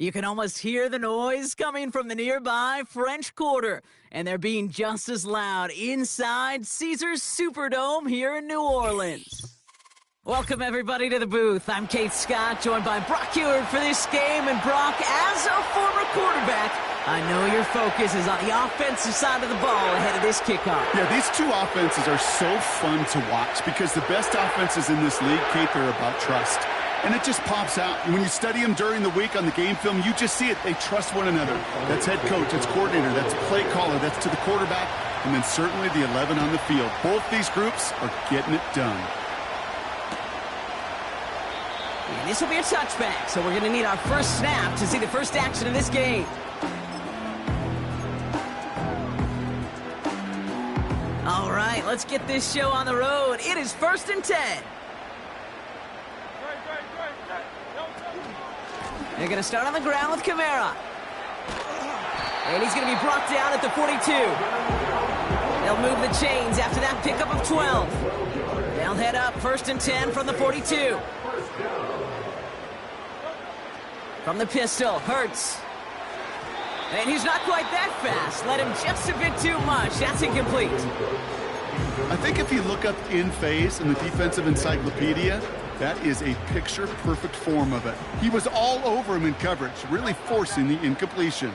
You can almost hear the noise coming from the nearby French Quarter, and they're being just as loud inside Caesars Superdome here in New Orleans. Welcome, everybody, to the booth. I'm Kate Scott, joined by Brock Ewert for this game. And Brock, as a former quarterback, I know your focus is on the offensive side of the ball ahead of this kickoff. Yeah, these two offenses are so fun to watch because the best offenses in this league, Kate, they're about trust. And it just pops out. When you study them during the week on the game film, you just see it. They trust one another. That's head coach, that's coordinator, that's play caller, that's to the quarterback, and then certainly the 11 on the field. Both these groups are getting it done. And this will be a touchback, so we're going to need our first snap to see the first action of this game. All right, let's get this show on the road. It is 1st and 10. They're going to start on the ground with Kamara. And he's going to be brought down at the 42. They'll move the chains after that pickup of 12. They'll head up 1st and 10 from the 42. From the pistol, Hurts. And he's not quite that fast. Led him just a bit too much. That's incomplete. I think if you look up in phase in the defensive encyclopedia, that is a picture-perfect form of it. He was all over him in coverage, really forcing the incompletion.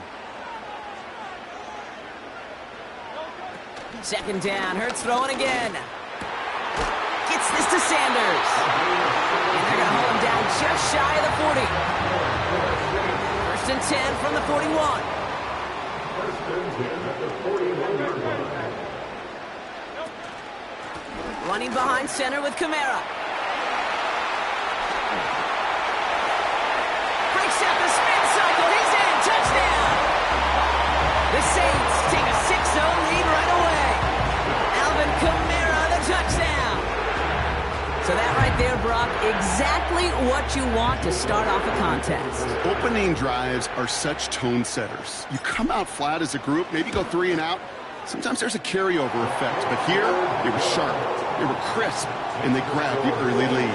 2nd down, Hurts throwing again. Gets this to Sanders. And they're going to hold him down just shy of the 40. 1st and 10 from the 41. Running behind center with Kamara. Breaks out the spin cycle. He's in. Touchdown. The Saints take a 6-0 lead right away. Alvin Kamara, the touchdown. So that right there, Brock, exactly what you want to start off a contest. Opening drives are such tone setters. You come out flat as a group, maybe go 3 and out. Sometimes there's a carryover effect, but here, they were sharp, they were crisp, and they grabbed the early lead.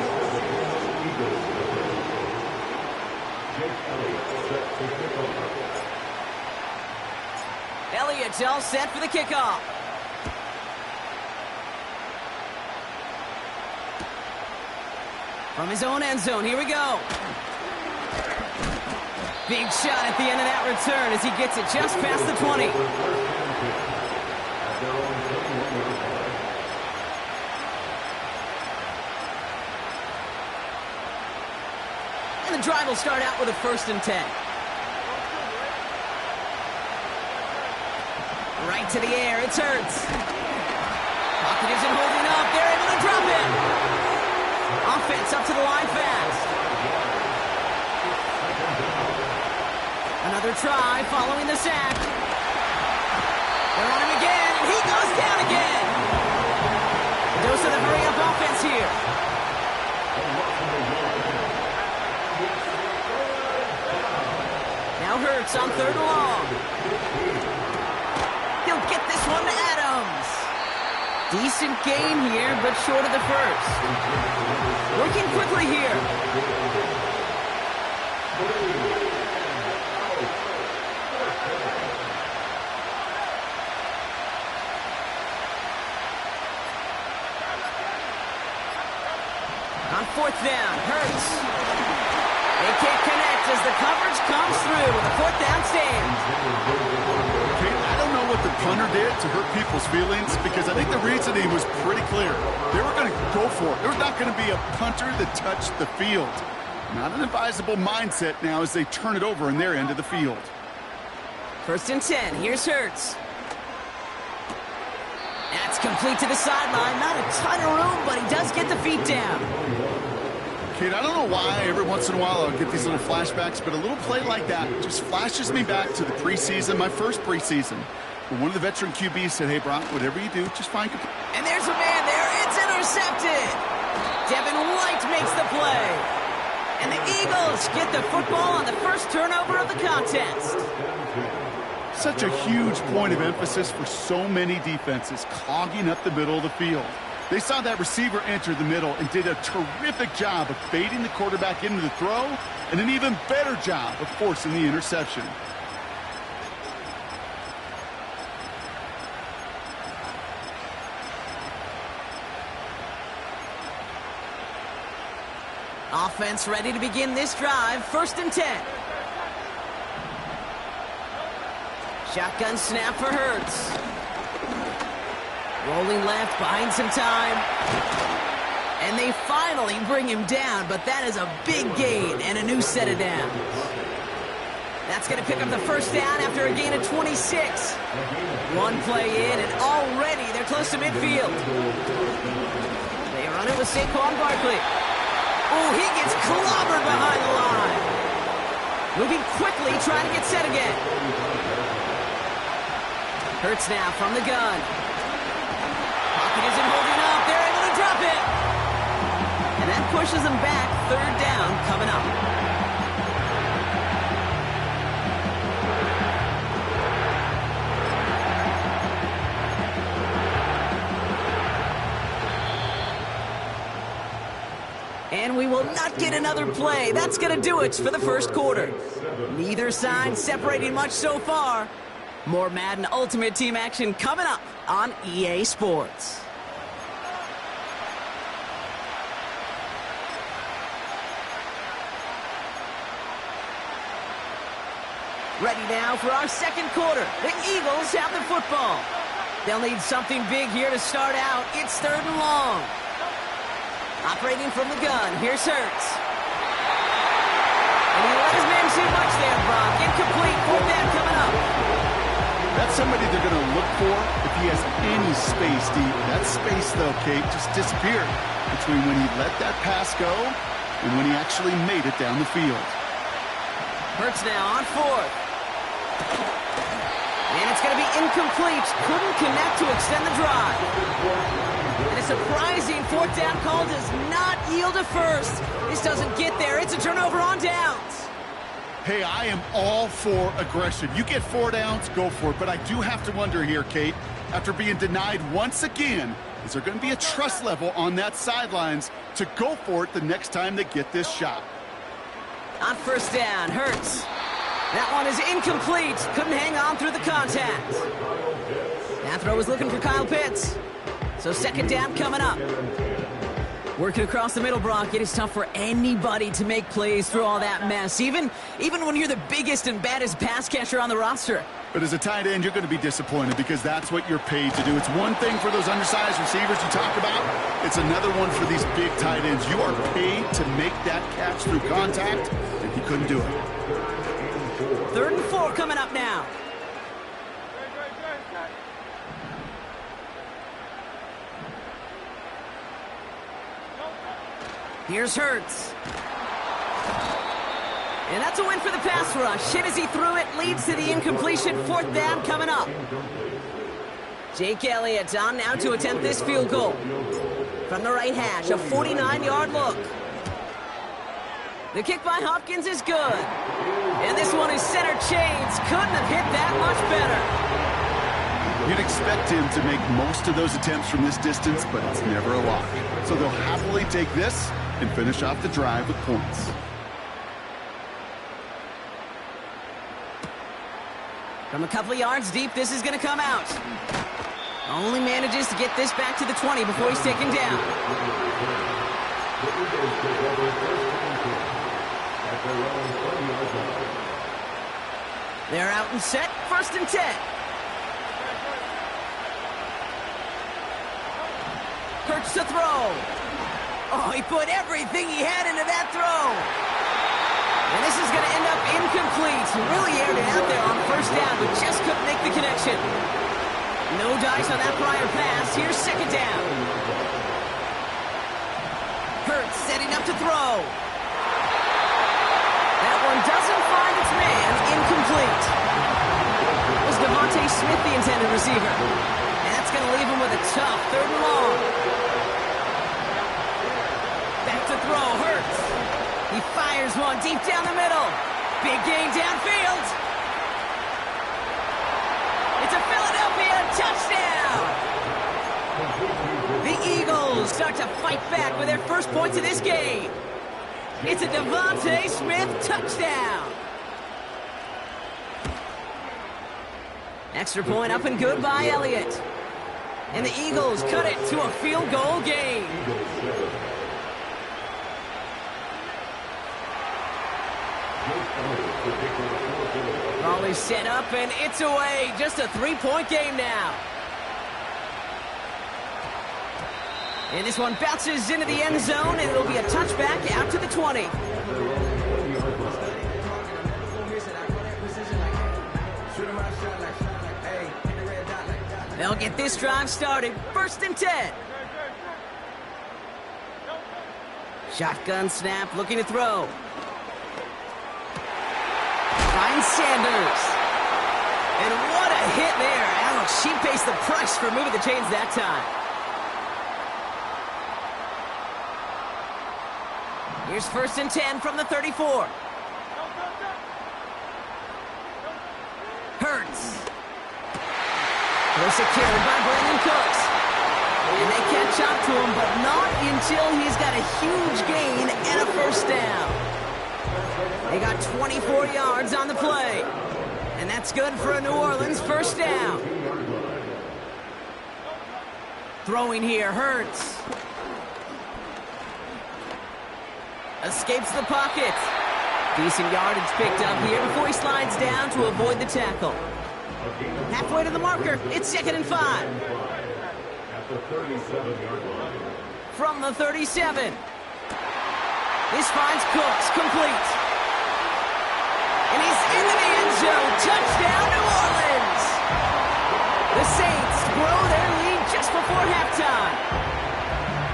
Elliott's all set for the kickoff. From his own end zone, here we go. Big shot at the end of that return as he gets it just past the 20. And the drive will start out with a 1st and 10. Right to the air, it's Hurts. Pocket isn't holding up, they're able to drop it. Offense up to the line fast. Another try following the sack. They're on him again, and he goes down again. Dose of the hurry-up offense here. Now Hurts on 3rd and long. He'll get this one to Adams. Decent gain here, but short of the first. Working quickly here. On 4th down, Hurts. They can't connect as the coverage comes through with a 4th down stand. I don't know what the punter did to hurt people's feelings because I think the reasoning was pretty clear. They were going to go for it. There's not going to be a punter that touched the field. Not an advisable mindset now as they turn it over in their end of the field. 1st and 10. Here's Hurts. That's complete to the sideline. Not a ton of room, but he does get the feet down. Kid, I don't know why every once in a while I'll get these little flashbacks, but a little play like that just flashes me back to the preseason, my first preseason. When one of the veteran QBs said, hey, Brock, whatever you do, just find control. And there's a man there. It's intercepted. Devin White makes the play. And the Eagles get the football on the first turnover of the contest. Such a huge point of emphasis for so many defenses, clogging up the middle of the field. They saw that receiver enter the middle and did a terrific job of baiting the quarterback into the throw, and an even better job of forcing the interception. Offense ready to begin this drive. 1st and 10. Shotgun snap for Hurts. Rolling left, buying some time. And they finally bring him down, but that is a big gain and a new set of downs. That's going to pick up the 1st down after a gain of 26. One play in, and already they're close to midfield. They run it with Saquon Barkley. Oh, he gets clobbered behind the line. Moving quickly, trying to get set again. Hurts now from the gun. Pocket isn't holding up. They're able to drop it. And that pushes them back. 3rd down coming up. And we will not get another play. That's going to do it for the 1st quarter. Neither side separating much so far. More Madden Ultimate Team action coming up on EA Sports. Ready now for our 2nd quarter. The Eagles have the football. They'll need something big here to start out. It's 3rd and long. Operating from the gun, here's Hurts. And he let his man too much there, Brock. Incomplete, 4th down coming up. That's somebody they're going to look for if he has any space deep. That space, though, Kate, just disappeared between when he let that pass go and when he actually made it down the field. Hurts now on 4th. And it's going to be incomplete. Couldn't connect to extend the drive. And a surprising 4th down call does not yield a 1st. This doesn't get there. It's a turnover on downs. Hey, I am all for aggression. You get 4 downs, go for it. But I do have to wonder here, Kate, after being denied once again, is there going to be a trust level on that sidelines to go for it the next time they get this shot? On 1st down, Hurts. That one is incomplete. Couldn't hang on through the contact. That throw was looking for Kyle Pitts. So 2nd down coming up. Working across the middle, Brock. It is tough for anybody to make plays through all that mess, even when you're the biggest and baddest pass catcher on the roster. But as a tight end, you're going to be disappointed because that's what you're paid to do. It's one thing for those undersized receivers you talk about. It's another one for these big tight ends. You are paid to make that catch through contact, and he couldn't do it. 3rd and 4 coming up now. Here's Hurts. And that's a win for the pass rush. Hit as he threw it, leads to the incompletion. 4th down coming up. Jake Elliott on now to attempt this field goal. From the right hash, a 49-yard look. The kick by Hopkins is good. And this one is center chains. Couldn't have hit that much better. You'd expect him to make most of those attempts from this distance, but it's never a lock. So they'll happily take this and finish off the drive with points. From a couple of yards deep, this is going to come out. Only manages to get this back to the 20 before he's taken down. They're out and set. 1st and 10. Hurts to throw. Oh, he put everything he had into that throw. And this is going to end up incomplete. He really aired it out there on 1st down, but just couldn't make the connection. No dice on that prior pass. Here's 2nd down. Hurts setting up to throw. That one doesn't find its man. Incomplete. It was Devontae Smith, the intended receiver. And that's going to leave him with a tough 3rd and long. Back to throw, Hurts. He fires one deep down the middle. Big gain downfield. It's a Philadelphia touchdown. The Eagles start to fight back with their first points of this game. It's a Devontae Smith touchdown. Extra point up and good by Elliott. And the Eagles cut it to a field goal game. Raleigh's set up and it's away. Just a 3-point game now. And this one bounces into the end zone, and it'll be a touchback out to the 20. They'll get this drive started. 1st and 10. Shotgun snap, looking to throw. Finds Sanders. And what a hit there. Alex, she pays the price for moving the chains that time. Here's 1st and 10 from the 34. Hurts. They're secured by Brandon Cooks. And they catch up to him, but not until he's got a huge gain and a 1st down. They got 24 yards on the play. And that's good for a New Orleans 1st down. Throwing here, Hurts. Escapes the pocket. Decent yardage picked up here before he slides down to avoid the tackle. Halfway to the marker, it's 2nd and 5. From the 37. This finds Cooks, complete. And he's into the end zone. Touchdown, New Orleans! The Saints grow their lead just before halftime.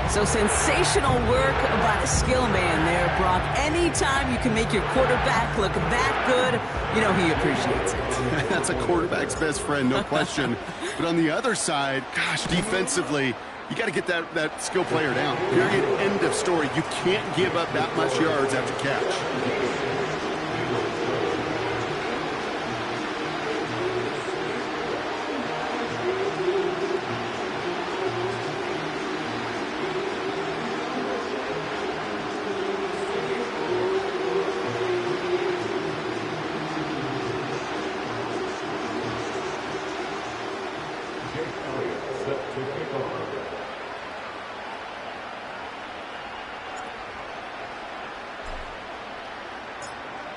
So sensational work by the skill man there, Brock. Anytime you can make your quarterback look that good, you know he appreciates it. That's a quarterback's best friend, no question. But on the other side, gosh, defensively, you got to get that skill player down. Period, end of story. You can't give up that much yards after catch.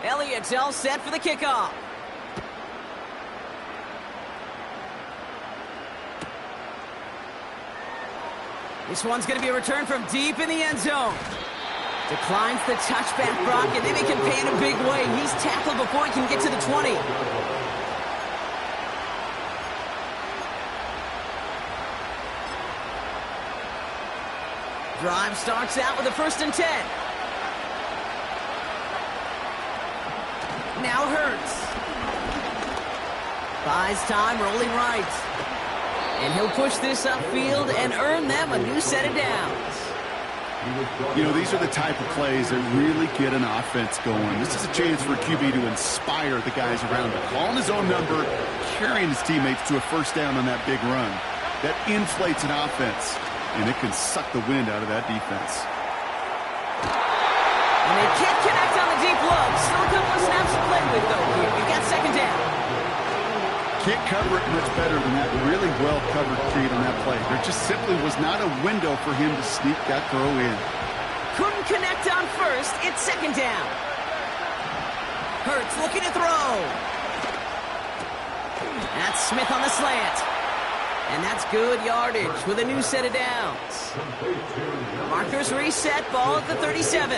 Elliott's all set for the kickoff. This one's going to be a return from deep in the end zone. Declines the touchback, Brock, and then he can pay in a big way. He's tackled before he can get to the 20. Drive starts out with a 1st and 10. Now Hurts. Buys time, rolling right. And he'll push this upfield and earn them a new set of downs. You know, these are the type of plays that really get an offense going. This is a chance for QB to inspire the guys around him. Calling his own number, carrying his teammates to a 1st down on that big run. That inflates an offense, and it can suck the wind out of that defense. And they can't connect on the deep low. Still a couple of snaps to play with, though. Here we got 2nd down. Can't cover it much better than that really well-covered creed on that play. There just simply was not a window for him to sneak that throw in. Couldn't connect on 1st. It's 2nd down. Hurts looking to throw. That's Smith on the slant. And that's good yardage with a new set of downs. Markers reset, ball at the 37.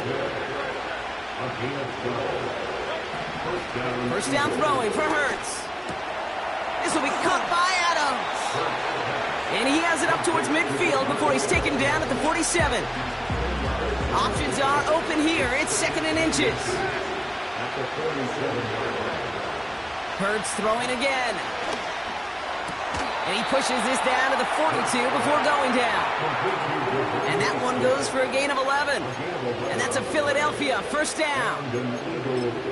1st down throwing for Hurts. This will be caught by Adams. And he has it up towards midfield before he's taken down at the 47. Options are open here. It's 2nd and inches. Hurts throwing again. And he pushes this down to the 42 before going down. And that one goes for a gain of 11. And that's a Philadelphia 1st down.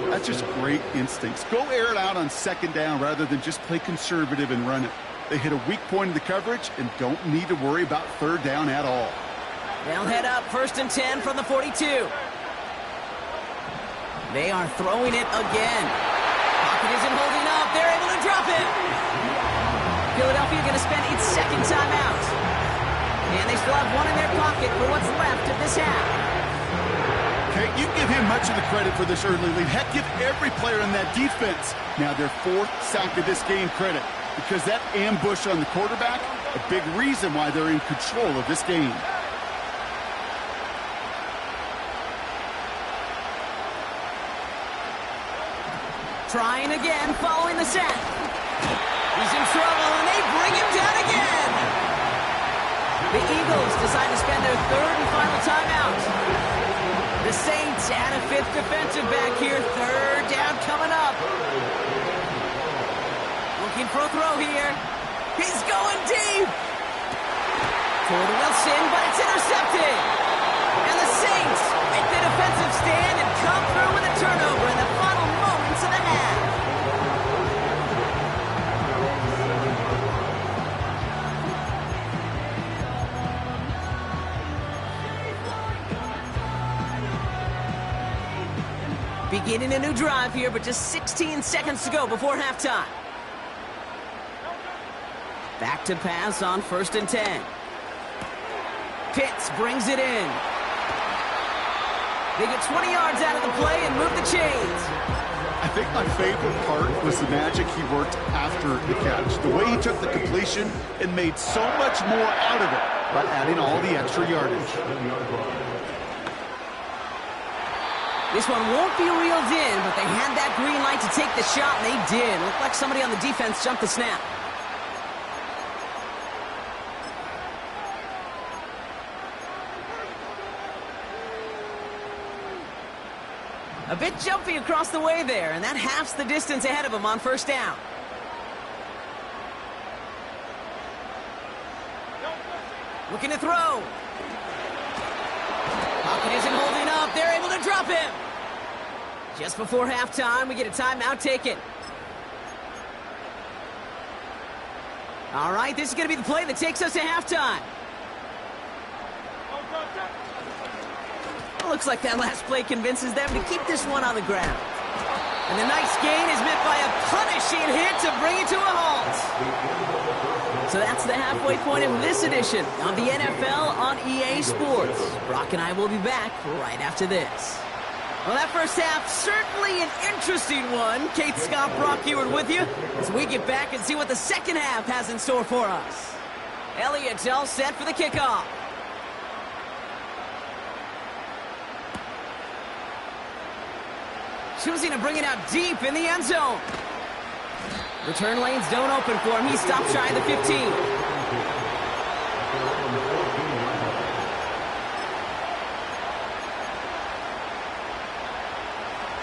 That's just great instincts. Go air it out on 2nd down rather than just play conservative and run it. They hit a weak point in the coverage and don't need to worry about 3rd down at all. They'll head up 1st and 10 from the 42. They are throwing it again. Pocket isn't holding up. They're able to drop it. Philadelphia going to spend its second timeout. And they still have one in their pocket for what's left of this half. Okay, you give him much of the credit for this early lead. Heck, give every player in that defense now their 4th sack of this game credit. Because that ambush on the quarterback, a big reason why they're in control of this game. Trying again, following the sack. He's in trouble, and they bring him down again. The Eagles decide to spend their 3rd and final timeout. The Saints add a 5th defensive back here. 3rd down coming up. Looking for a throw here. He's going deep. Toward Wilson, but it's intercepted. And the Saints make the defensive stand and come through with a turnover in the final moments of the half. Beginning a new drive here, but just 16 seconds to go before halftime. Back to pass on 1st and 10. Pitts brings it in. They get 20 yards out of the play and move the chains. I think my favorite part was the magic he worked after the catch. The way he took the completion and made so much more out of it by adding all the extra yardage. This one won't be reeled in, but they had that green light to take the shot, and they did. Looked like somebody on the defense jumped the snap. A bit jumpy across the way there, and that halves the distance ahead of him on 1st down. Looking to throw. Pocket isn't holding up. They're able to drop him. Just before halftime, we get a timeout taken. All right, this is going to be the play that takes us to halftime. Looks like that last play convinces them to keep this one on the ground. And the nice gain is met by a punishing hit to bring it to a halt. So that's the halfway point of this edition of the NFL on EA Sports. Brock and I will be back right after this. Well, that first half, certainly an interesting one. Kate Scott, Brock Ewart with you as we get back and see what the second half has in store for us. Elliott's all set for the kickoff. Choosing to bring it out deep in the end zone. Return lanes don't open for him. He stopped shy of the 15.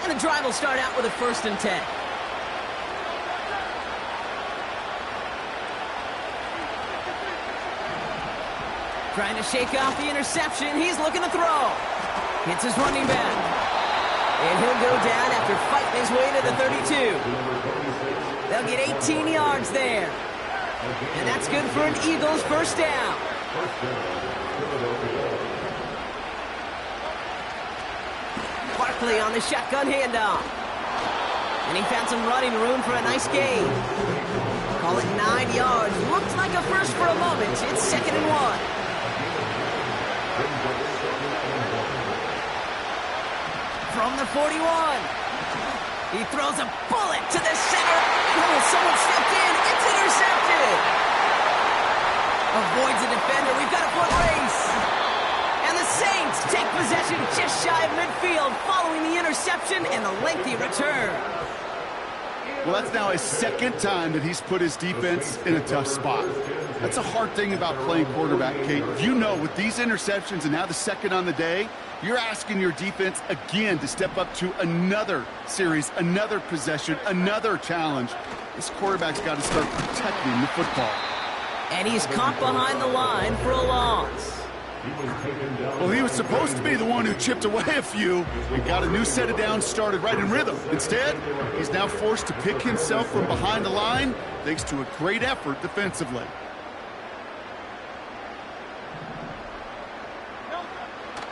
And the drive will start out with a 1st and 10. Trying to shake off the interception. He's looking to throw. Hits his running back. And he'll go down after fighting his way to the 32. They'll get 18 yards there. And that's good for an Eagles 1st down. Barkley on the shotgun handoff. And he found some running room for a nice gain. Call it 9 yards. Looked like a first for a moment. It's 2nd and 1. From the 41. He throws a bullet to the center. Oh, someone stepped in. It's intercepted. Avoids a defender. We've got a foot race. And the Saints take possession just shy of midfield following the interception and the lengthy return. Well, that's now his 2nd time that he's put his defense in a tough spot. That's a hard thing about playing quarterback, Kate. You know, with these interceptions and now the 2nd on the day, you're asking your defense again to step up to another series, another possession, another challenge. This quarterback's got to start protecting the football. And he's caught behind the line for a loss. Well, he was supposed to be the one who chipped away a few and got a new set of downs started right in rhythm. Instead, he's now forced to pick himself from behind the line thanks to a great effort defensively.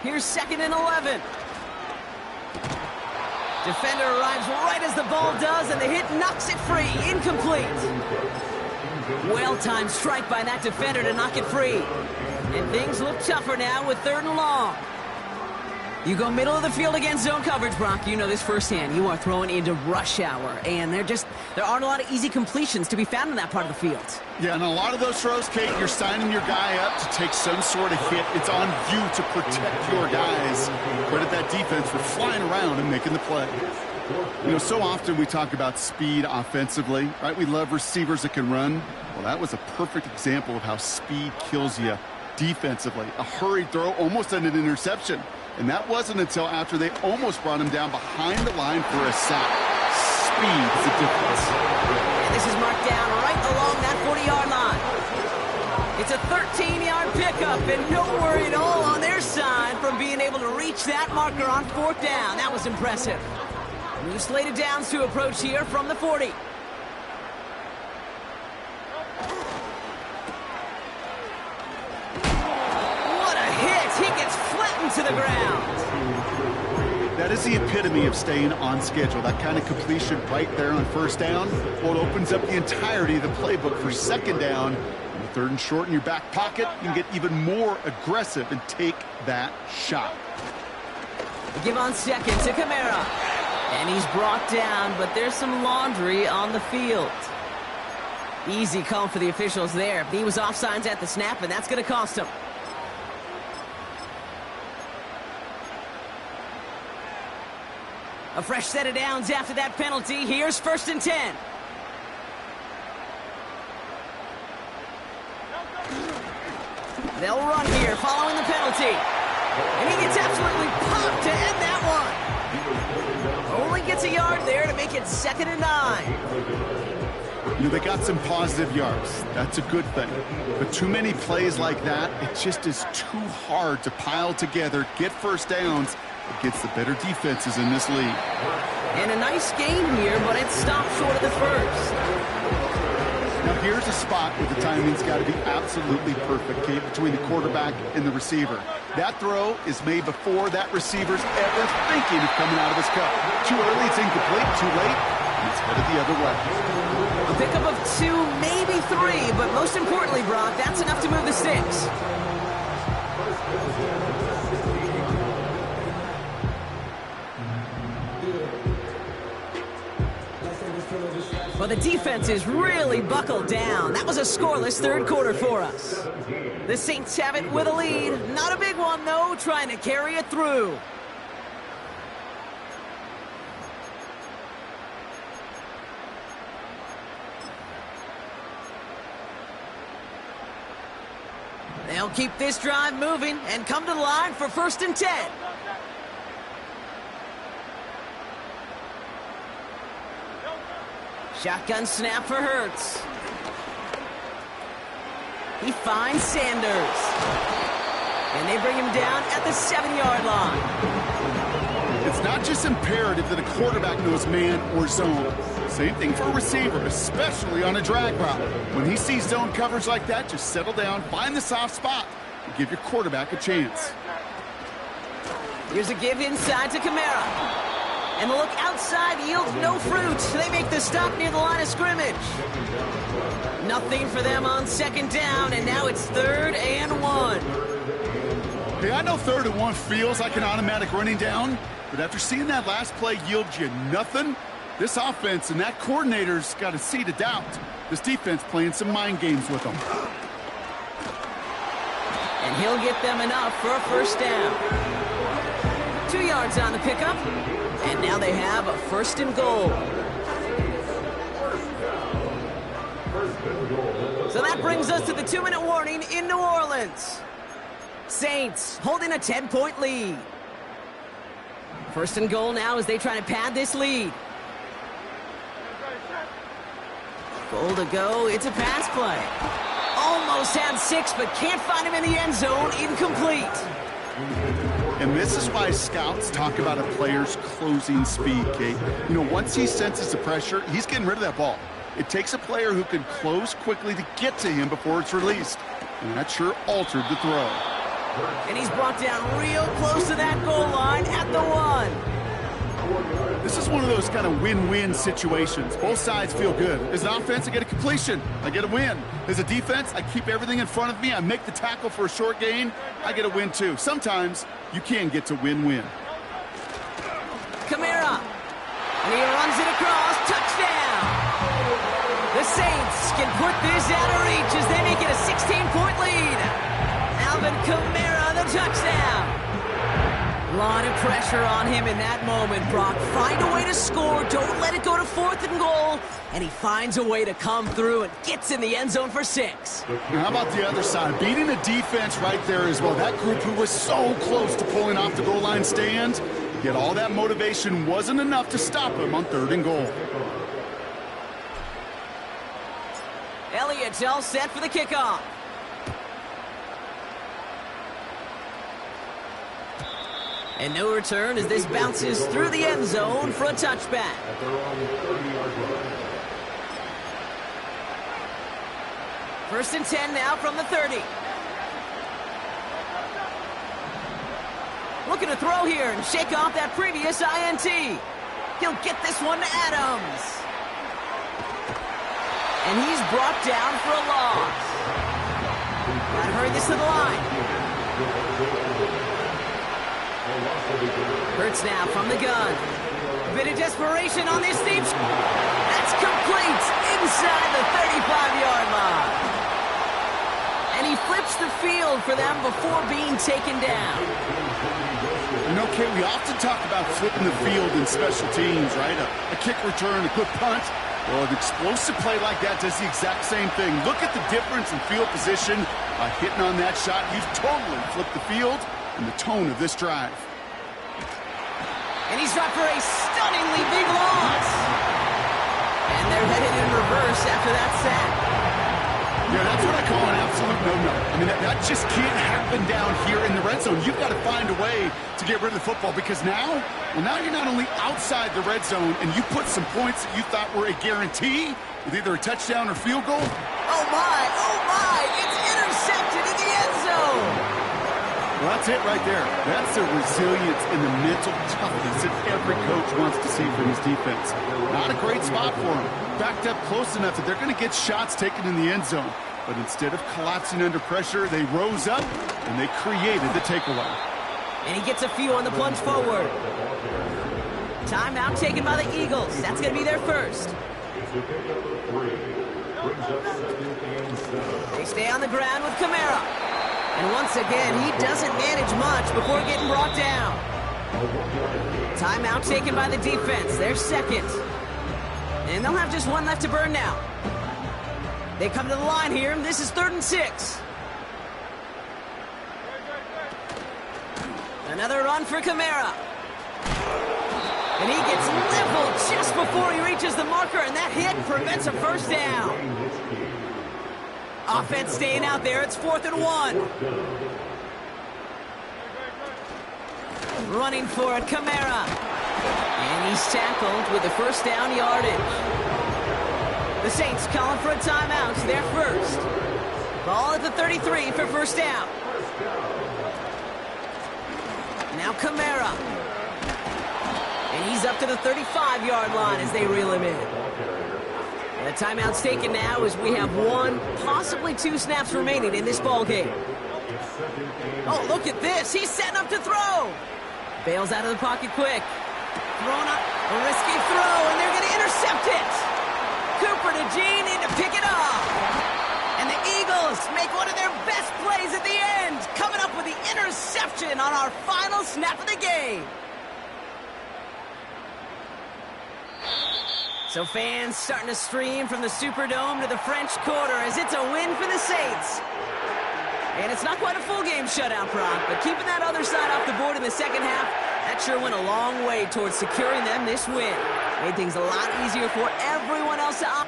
Here's 2nd and 11. Defender arrives right as the ball does, and the hit knocks it free. Incomplete. Well-timed strike by that defender to knock it free. And things look tougher now with 3rd and long. You go middle of the field against zone coverage, Brock. You know this firsthand. You are throwing into rush hour, and there aren't a lot of easy completions to be found in that part of the field. Yeah, and a lot of those throws, Kate, you're signing your guy up to take some sort of hit. It's on you to protect your guys. Credit that defense for flying around and making the play. You know, so often we talk about speed offensively, right? We love receivers that can run. Well, that was a perfect example of how speed kills you defensively. A hurried throw almost ended an interception. And that wasn't until after they almost brought him down behind the line for a sack. Speed's the difference. And this is marked down right along that 40-yard line. It's a 13-yard pickup, and no worry at all on their side from being able to reach that marker on 4th down. That was impressive. New slated downs to approach here from the 40. What a hit! He gets flattened to the ground. That is the epitome of staying on schedule. That kind of completion right there on 1st down. Well, it opens up the entirety of the playbook for 2nd down. And 3rd and short in your back pocket, you can get even more aggressive and take that shot. Give on 2nd to Kamara. And he's brought down, but there's some laundry on the field. Easy call for the officials there. He was offsides at the snap, and that's going to cost him. A fresh set of downs after that penalty. Here's 1st and 10. They'll run here following the penalty. And he gets absolutely popped to end that one. Only gets a yard there to make it 2nd and 9. You know, they got some positive yards. That's a good thing. But too many plays like that, it just is too hard to pile together, get 1st downs against the better defenses in this league. And a nice gain here, but it stopped short of the 1st. Now here's a spot where the timing's got to be absolutely perfect, Kate, between the quarterback and the receiver. That throw is made before that receiver's ever thinking of coming out of his cut. Too early, it's incomplete. Too late, it's headed the other way. A pickup of 2, maybe 3, but most importantly, Brock, that's enough to move the sticks. Well, the defense is really buckled down. That was a scoreless 3rd quarter for us. The Saints have it with a lead. Not a big one, though, trying to carry it through. They'll keep this drive moving and come to the line for 1st and 10. Shotgun snap for Hurts. He finds Sanders. And they bring him down at the 7-yard line. It's not just imperative that a quarterback knows man or zone. Same thing for a receiver, especially on a drag route. When he sees zone coverage like that, just settle down, find the soft spot, and give your quarterback a chance. Here's a give inside to Kamara. And the look outside yields no fruit. They make the stop near the line of scrimmage. Nothing for them on 2nd down, and now it's 3rd and 1. Hey, I know 3rd and 1 feels like an automatic running down, but after seeing that last play yield you nothing, this offense and that coordinator's got a seed of doubt. This defense playing some mind games with them. And he'll get them enough for a 1st down. 2 yards on the pickup. And now they have a 1st and goal. So that brings us to the 2-minute warning in New Orleans. Saints holding a 10-point lead. 1st and goal now as they try to pad this lead. Goal to go. It's a pass play. Almost had 6, but can't find him in the end zone. Incomplete. And this is why scouts talk about a player's closing speed, Kate. You know, once he senses the pressure, he's getting rid of that ball. It takes a player who can close quickly to get to him before it's released. And that sure altered the throw. And he's brought down real close to that goal line at the 1. This is one of those kind of win-win situations. Both sides feel good. As an offense, I get a completion. I get a win. As a defense, I keep everything in front of me. I make the tackle for a short gain. I get a win, too. Sometimes you can get to win-win. Kamara. And he runs it across. Touchdown. The Saints can put this out of reach as they make it a 16-point lead. Alvin Kamara, the touchdown. A lot of pressure on him in that moment, Brock. Find a way to score. Don't let it go to 4th and goal. And he finds a way to come through and gets in the end zone for 6. Now, how about the other side? Beating the defense right there as well. That group who was so close to pulling off the goal line stand, yet all that motivation wasn't enough to stop him on 3rd and goal. Elliott's all set for the kickoff. And no return as this bounces through the end zone for a touchback. First and 10 now from the 30. Looking to throw here and shake off that previous INT. He'll get this one to Adams. And he's brought down for a loss. Gotta hurry this to the line. Hurts now from the gun. A bit of desperation on this deep. That's complete inside the 35-yard line. And he flips the field for them before being taken down. You know, Kate, we often talk about flipping the field in special teams, right? A kick return, a good punt. Well, an explosive play like that does the exact same thing. Look at the difference in field position by hitting on that shot. You've totally flipped the field and the tone of this drive. And he's dropped for a stunningly big loss. And they're headed in reverse after that sack. Yeah, that's what I call an absolute no-no. I mean, that just can't happen down here in the red zone. You've got to find a way to get rid of the football because now you're not only outside the red zone and you put some points that you thought were a guarantee with either a touchdown or field goal. Oh my, it's intercepted in the end zone. Well, that's it right there. That's the resilience and the mental toughness that every coach wants to see from his defense. Not a great spot for him. Backed up close enough that they're going to get shots taken in the end zone. But instead of collapsing under pressure, they rose up and they created the takeaway. And he gets a few on the plunge forward. Timeout taken by the Eagles. That's going to be their first. They stay on the ground with Kamara. And once again, he doesn't manage much before getting brought down. Timeout taken by the defense. Their second. And they'll have just one left to burn now. They come to the line here. This is 3rd and 6. Another run for Kamara. And he gets leveled just before he reaches the marker, and that hit prevents a first down. Offense staying out there. It's 4th and 1. Running for it, Kamara. And he's tackled with the first down yardage. The Saints calling for a timeout. They're first. Ball at the 33 for first down. Now Kamara. And he's up to the 35-yard line as they reel him in. And the timeout's taken now as we have 1, possibly 2 snaps remaining in this ball game. Oh, look at this. He's setting up to throw. Bails out of the pocket quick. Thrown up. A risky throw, and they're going to intercept it. Cooper to Gene in to pick it up. And the Eagles make one of their best plays at the end, coming up with the interception on our final snap of the game. So fans starting to stream from the Superdome to the French Quarter as it's a win for the Saints. And it's not quite a full game shutout, Brock, but keeping that other side off the board in the second half, that sure went a long way towards securing them this win. Made things a lot easier for everyone else to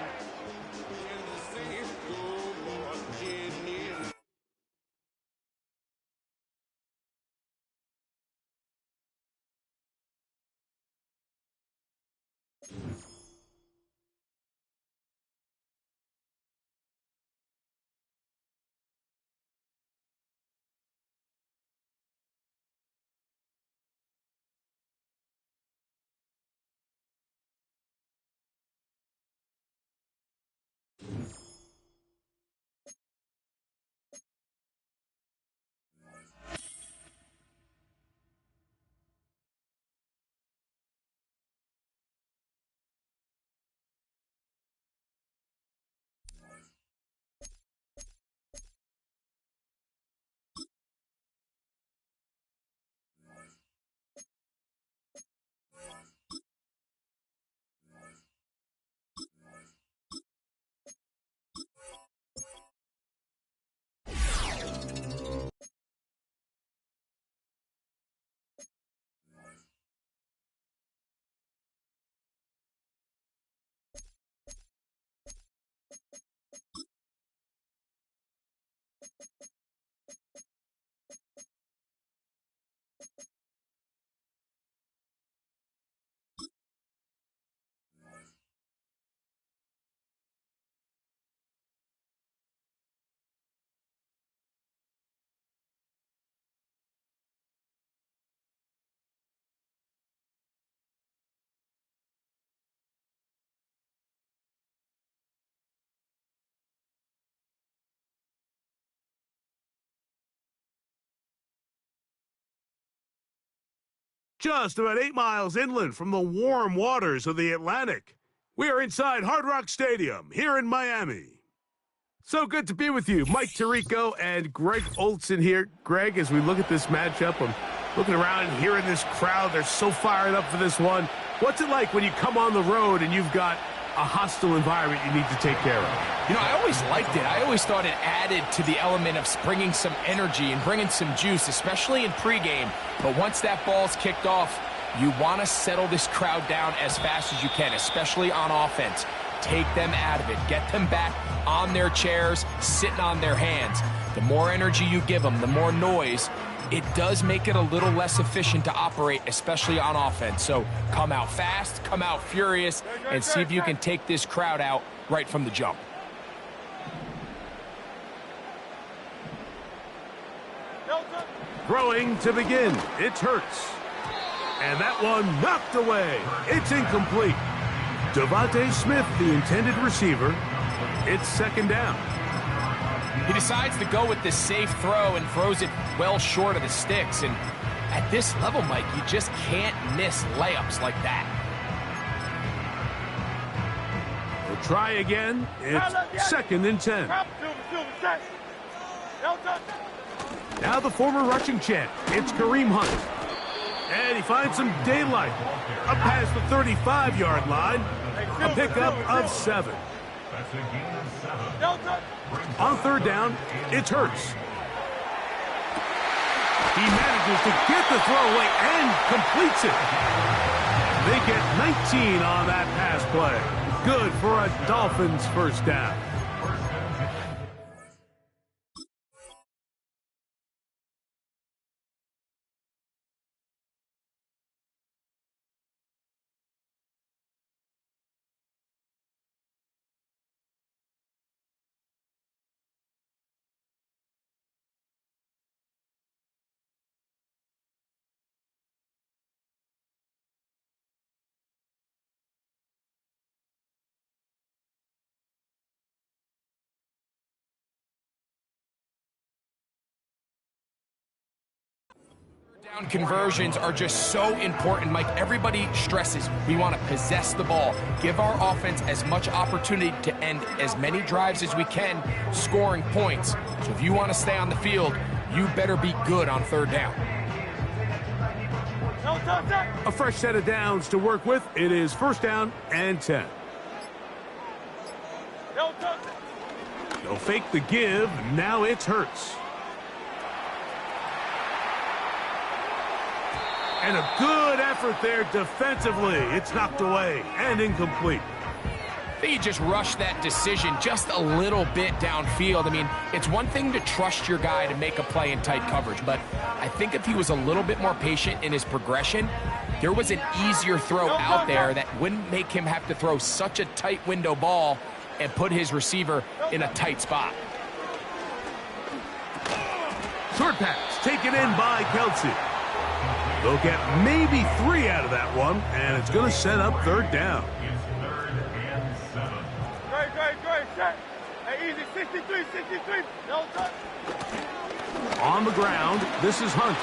just about 8 miles inland from the warm waters of the Atlantic. We are inside Hard Rock Stadium here in Miami. So good to be with you. Mike Tirico and Greg Olson here. Greg, as we look at this matchup, I'm looking around and hearing this crowd. They're so fired up for this one. What's it like when you come on the road and you've got a hostile environment you need to take care of? You know, I always liked it. I always thought it added to the element of bringing some energy and bringing some juice, especially in pregame. But once that ball's kicked off, you want to settle this crowd down as fast as you can, especially on offense. Take them out of it. Get them back on their chairs, sitting on their hands. The more energy you give them, the more noise, it does make it a little less efficient to operate, especially on offense. So come out fast, come out furious, and see if you can take this crowd out right from the jump. Throwing to begin. It's Hurts. And that one knocked away. It's incomplete. Devontae Smith, the intended receiver. It's second down. He decides to go with the safe throw and throws it well short of the sticks. And at this level, Mike, you just can't miss layups like that. We'll try again. It's second and 10. Now the former rushing champ. It's Kareem Hunt. And he finds some daylight. Up past the 35-yard line. A pickup of 7. On third down, it's Hurts. He manages to get the throwaway and completes it. They get 19 on that pass play. Good for a Dolphins first down. Down conversions are just so important, Mike. Everybody stresses we want to possess the ball, give our offense as much opportunity to end as many drives as we can, scoring points. So if you want to stay on the field, you better be good on third down. A fresh set of downs to work with. It is first down and 10. They'll fake the give. Now it's Hurts. And a good effort there defensively. It's knocked away and incomplete. I think he just rushed that decision just a little bit downfield. I mean, it's one thing to trust your guy to make a play in tight coverage, but I think if he was a little bit more patient in his progression, there was an easier throw out there that wouldn't make him have to throw such a tight window ball and put his receiver in a tight spot. Short pass taken in by Kelsey. They'll get maybe 3 out of that one, and it's going to set up third down. On the ground, this is Hunt.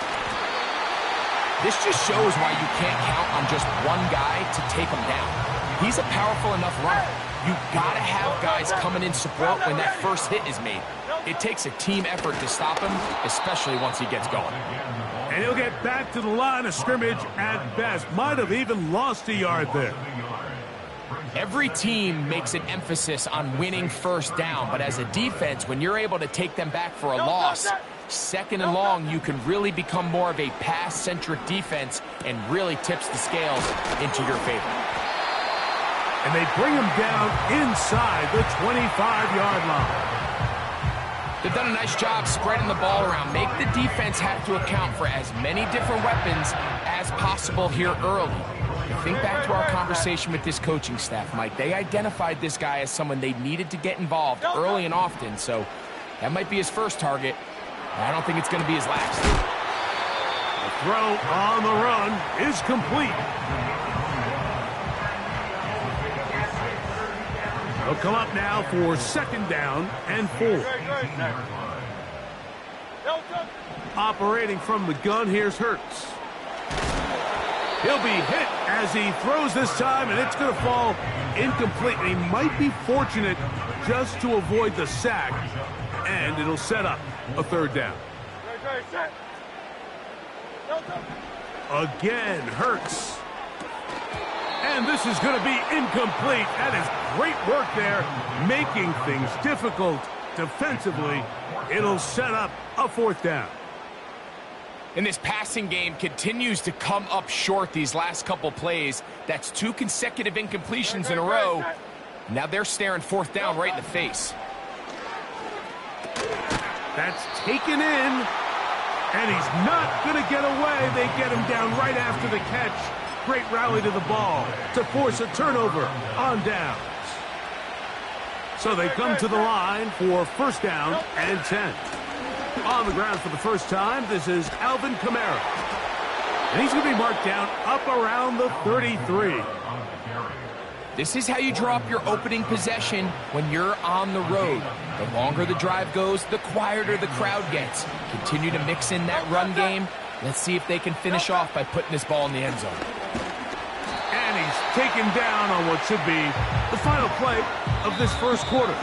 This just shows why you can't count on just one guy to take him down. He's a powerful enough runner. You got to have guys coming in support when that first hit is made. It takes a team effort to stop him, especially once he gets going. And he'll get back to the line of scrimmage at best. Might have even lost a yard there. Every team makes an emphasis on winning first down, but as a defense, when you're able to take them back for a loss, second and long, you can really become more of a pass-centric defense and really tips the scales into your favor. And they bring him down inside the 25-yard line. They've done a nice job spreading the ball around. Make the defense have to account for as many different weapons as possible here early. Think back to our conversation with this coaching staff, Mike. They identified this guy as someone they needed to get involved early and often, so that might be his first target. I don't think it's going to be his last. The throw on the run is complete. They'll come up now for second down and 4. Operating from the gun, here's Hurts. He'll be hit as he throws this time, and it's going to fall incomplete. And he might be fortunate just to avoid the sack, and it'll set up a third down. Again, Hurts. And this is going to be incomplete. That is great work there, making things difficult defensively. It'll set up a fourth down. And this passing game continues to come up short these last couple plays. That's 2 consecutive incompletions in a row. Now they're staring fourth down right in the face. That's taken in, and he's not going to get away. They get him down right after the catch. Great rally to the ball to force a turnover on downs. So they come to the line for first down and 10. On the ground for the first time, this is Alvin Kamara. And he's going to be marked down up around the 33. This is how you draw up your opening possession when you're on the road. The longer the drive goes, the quieter the crowd gets. Continue to mix in that run game. Let's see if they can finish off by putting this ball in the end zone. And he's taken down on what should be the final play of this first quarter.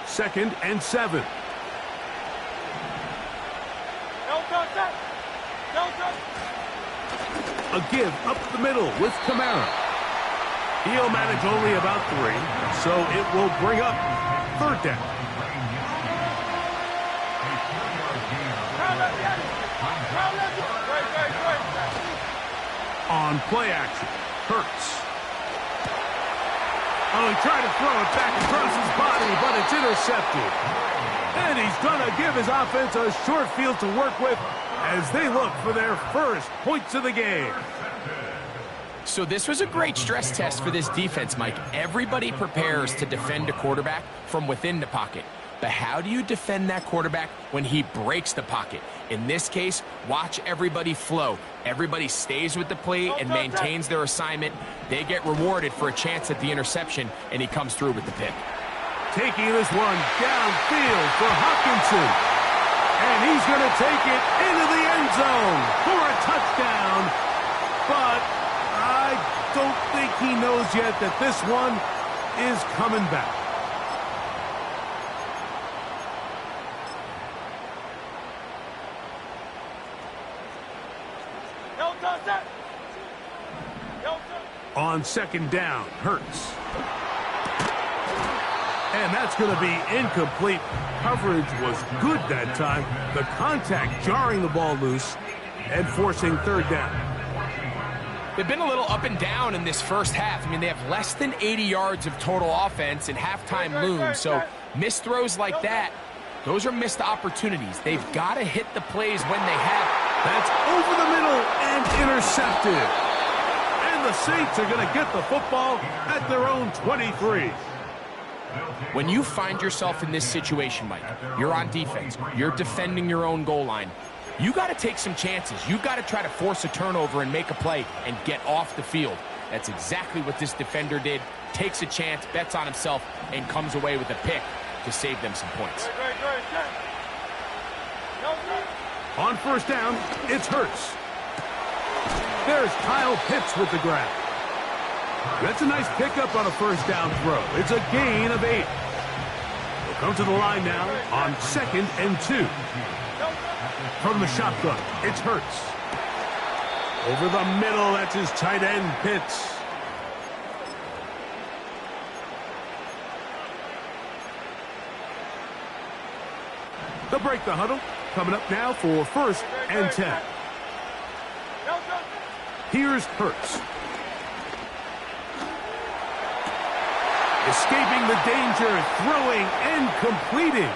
Second and 7. A give up the middle with Kamara. He'll manage only about 3, so it will bring up third down. On play action, Hurts. Oh, he tried to throw it back across his body, but it's intercepted. And he's going to give his offense a short field to work with as they look for their first points of the game. So this was a great stress test for this defense, Mike. Everybody prepares to defend a quarterback from within the pocket. But how do you defend that quarterback when he breaks the pocket? In this case, watch everybody flow. Everybody stays with the play and maintains their assignment. They get rewarded for a chance at the interception, and he comes through with the pick. Taking this one downfield for Hopkinson. And he's going to take it into the end zone for a touchdown. But I don't think he knows yet that this one is coming back. On second down, Hurts. And that's going to be incomplete. Coverage was good that time. The contact jarring the ball loose and forcing third down. They've been a little up and down in this first half. I mean, they have less than 80 yards of total offense and halftime looms. So missed throws like that, those are missed opportunities. They've got to hit the plays when they have. That's over the middle and intercepted. And the Saints are going to get the football at their own 23. When you find yourself in this situation, Mike, you're on defense, you're defending your own goal line, you got to take some chances. You got to try to force a turnover and make a play and get off the field. That's exactly what this defender did. Takes a chance, bets on himself, and comes away with a pick to save them some points. On first down, it's Hurts. There's Kyle Pitts with the grab. That's a nice pickup on a first down throw. It's a gain of 8. They'll come to the line now on second and 2. From the shotgun, it's Hurts. Over the middle, that's his tight end, Pitts. They'll break the huddle. Coming up now for first and 10. Here's Hurts. Escaping the danger, throwing and completing.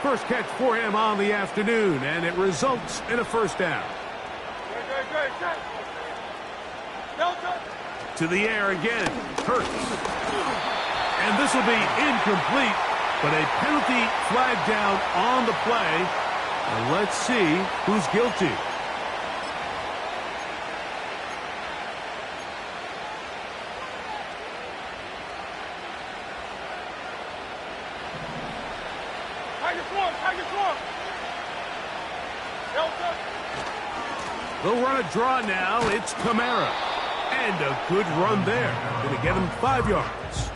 First catch for him on the afternoon, and it results in a first down. To the air again, Hurts. And this will be incomplete, but a penalty flag down on the play. And let's see who's guilty. They'll run a draw now. It's Kamara. And a good run there. Going to get him 5 yards.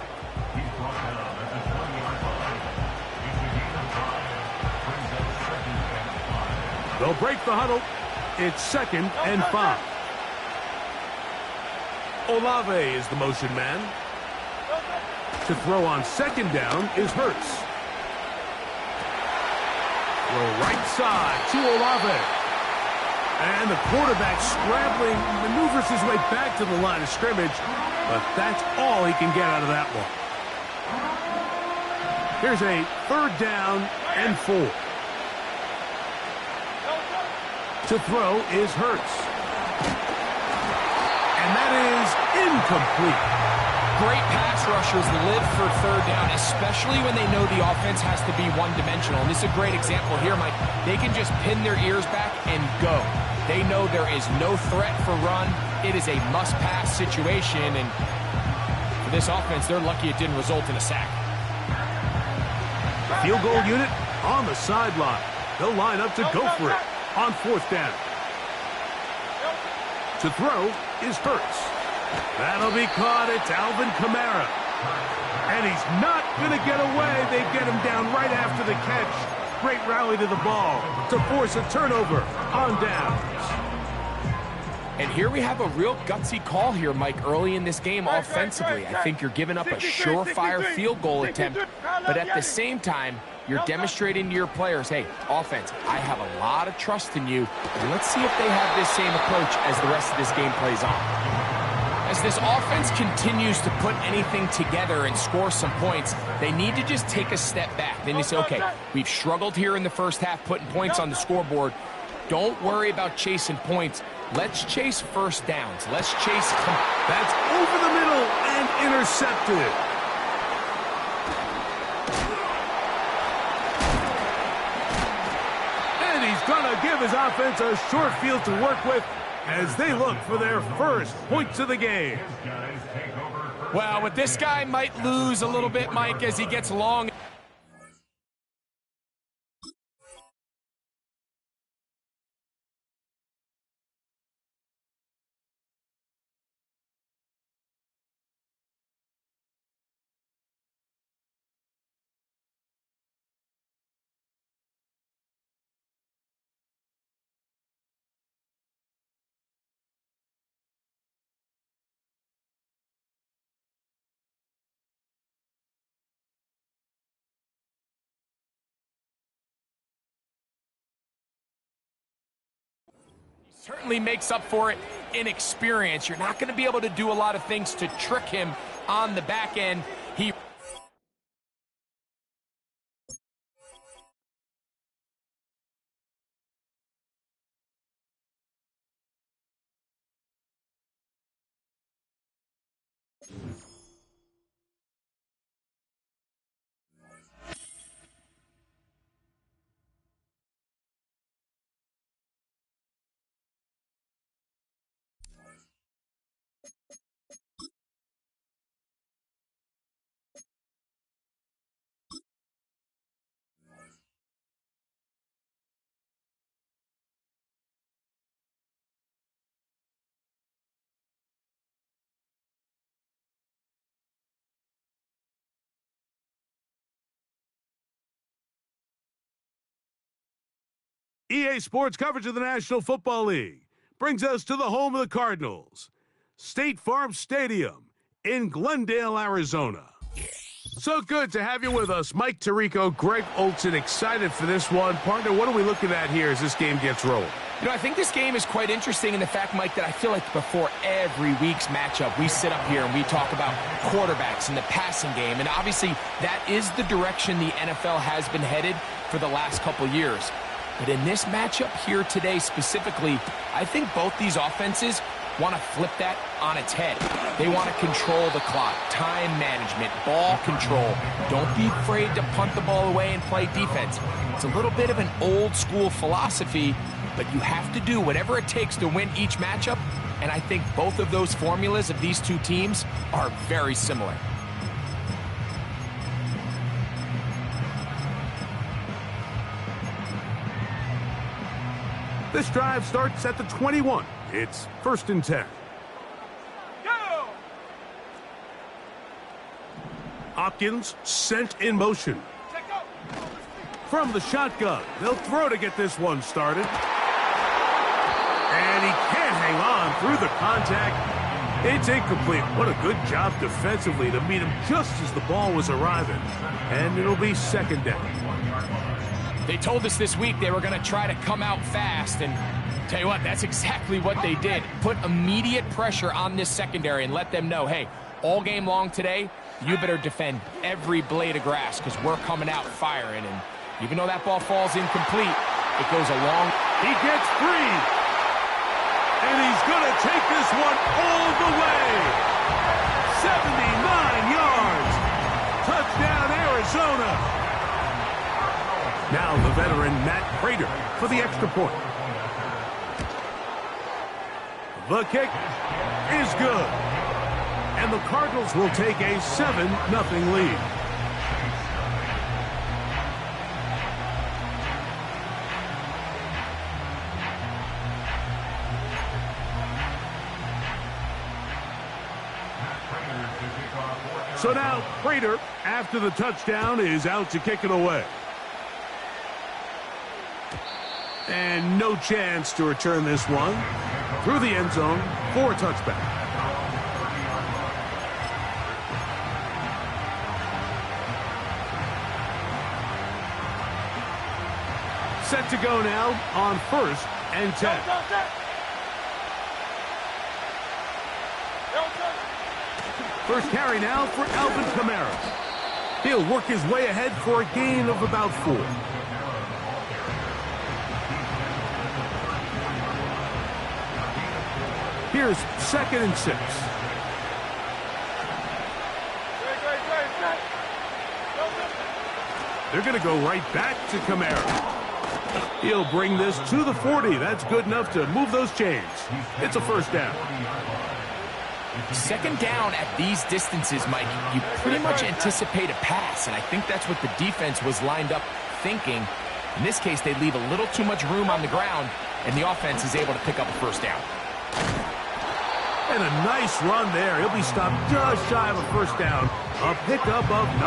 They'll break the huddle. It's 2nd and 5. Olave is the motion man. To throw on 2nd down is Hurts. Throw right side to Olave. And the quarterback scrambling, maneuvers his way back to the line of scrimmage, but that's all he can get out of that one. Here's a 3rd down and 4. To throw is Hurts. And that is incomplete. Great pass rushers live for 3rd down, especially when they know the offense has to be one-dimensional. And this is a great example here, Mike. They can just pin their ears back and go. They know there is no threat for run. It is a must-pass situation, and for this offense, they're lucky it didn't result in a sack. Field goal unit on the sideline. They'll line up to go for it on 4th down. To throw is Hurts. That'll be caught. It's Alvin Kamara. And he's not going to get away. They get him down right after the catch. Great rally to the ball to force a turnover on downs. And here we have a real gutsy call here, Mike, early in this game offensively. I think you're giving up a surefire field goal attempt, but at the same time, you're demonstrating to your players, hey, offense, I have a lot of trust in you, and let's see if they have this same approach as the rest of this game plays on. As this offense continues to put anything together and score some points, they need to just take a step back. Then you say, okay, we've struggled here in the first half putting points on the scoreboard. Don't worry about chasing points. Let's chase 1st downs. Let's chase... That's over the middle and intercepted. And he's going to give his offense a short field to work with as they look for their first points of the game. Well, with this guy might lose a little bit, Mike, as he gets long. Certainly makes up for it in experience. You're not going to be able to do a lot of things to trick him on the back end. He EA Sports coverage of the National Football League brings us to the home of the Cardinals, State Farm Stadium in Glendale, Arizona. So good to have you with us, Mike Tirico, Greg Olsen, excited for this one. Partner, what are we looking at here as this game gets rolling? You know, I think this game is quite interesting in the fact, Mike, that I feel like before every week's matchup, we sit up here and we talk about quarterbacks and the passing game. And obviously, that is the direction the NFL has been headed for the last couple years. But in this matchup here today specifically, I think both these offenses want to flip that on its head. They want to control the clock, time management, ball control. Don't be afraid to punt the ball away and play defense. It's a little bit of an old school philosophy, but you have to do whatever it takes to win each matchup. And I think both of those formulas of these two teams are very similar. This drive starts at the 21. It's 1st and 10. Go! Hopkins sent in motion. From the shotgun, they'll throw to get this one started. And he can't hang on through the contact. It's incomplete. What a good job defensively to meet him just as the ball was arriving. And it'll be 2nd down. They told us this week they were going to try to come out fast, and tell you what, that's exactly what they did. Put immediate pressure on this secondary and let them know, hey, all game long today, you better defend every blade of grass because we're coming out firing. And even though that ball falls incomplete, it goes a long... He gets free. And he's going to take this one all the way. 79 yards. Touchdown, Arizona. Now the veteran Matt Prater for the extra point. The kick is good. And the Cardinals will take a 7-0 lead. So now Prater, after the touchdown, is out to kick it away. And no chance to return this one through the end zone for a touchback. Set to go now on 1st and 10. First carry now for Alvin Kamara. He'll work his way ahead for a gain of about 4. Here's 2nd and 6. They're going to go right back to Kamara. He'll bring this to the 40. That's good enough to move those chains. It's a 1st down. 2nd down at these distances, Mike, you pretty much anticipate a pass, and I think that's what the defense was lined up thinking. In this case, they leave a little too much room on the ground, and the offense is able to pick up a 1st down. And a nice run there. He'll be stopped just shy of a 1st down. A pickup of 9.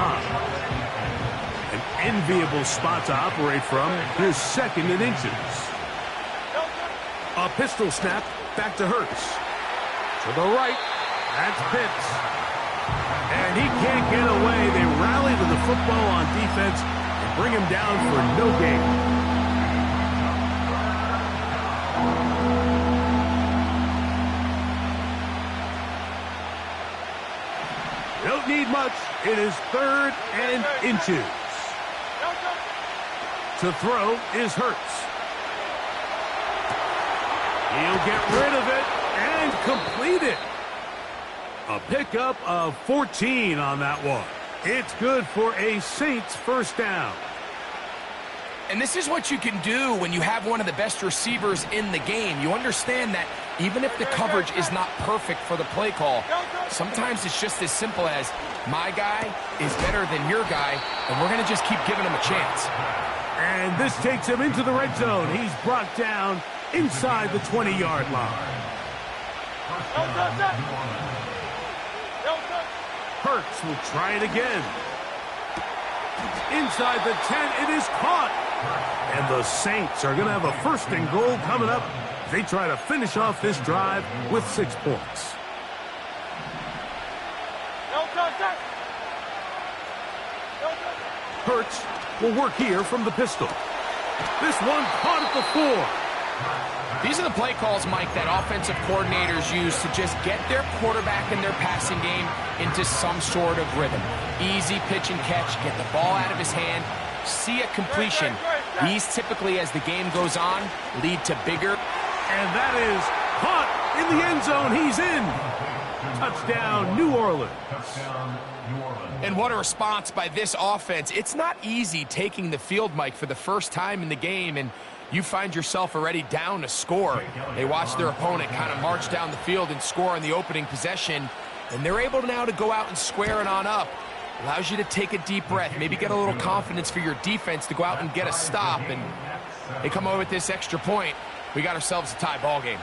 An enviable spot to operate from. Here's 2nd and inches. A pistol snap back to Hurts. To the right. That's Pitts. And he can't get away. They rally to the football on defense and bring him down for no gain. Don't need much. It is 3rd and inches. To throw is Hurts. He'll get rid of it and complete it. A pickup of 14 on that one. It's good for a Saints 1st down. And this is what you can do when you have one of the best receivers in the game. You understand that even if the coverage is not perfect for the play call, sometimes it's just as simple as my guy is better than your guy, and we're going to just keep giving him a chance. And this takes him into the red zone. He's brought down inside the 20-yard line. Hurts will try it again. Inside the 10, it is caught. And the Saints are going to have a 1st and goal coming up. They try to finish off this drive with 6 points. Hurts will work here from the pistol. This one caught at the 4. These are the play calls, Mike, that offensive coordinators use to just get their quarterback and their passing game into some sort of rhythm. Easy pitch and catch, get the ball out of his hand, see a completion. These typically, as the game goes on, lead to bigger. And that is caught in the end zone. He's in. Touchdown, New Orleans. And what a response by this offense. It's not easy taking the field, Mike, for the first time in the game, and you find yourself already down a score. They watch their opponent kind of march down the field and score in the opening possession, and they're able now to go out and square it on up. Allows you to take a deep breath, maybe get a little confidence for your defense to go out and get a stop, and they come over with this extra point. We got ourselves a tie ball game.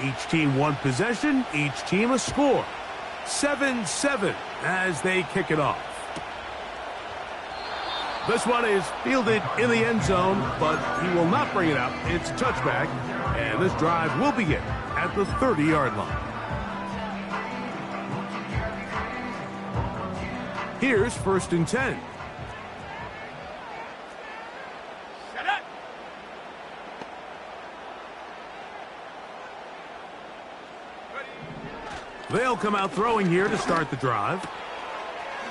Each team one possession, each team a score. 7-7 as they kick it off. This one is fielded in the end zone, but he will not bring it out. It's a touchback, and this drive will begin at the 30-yard line. Here's 1st and 10. They'll come out throwing here to start the drive.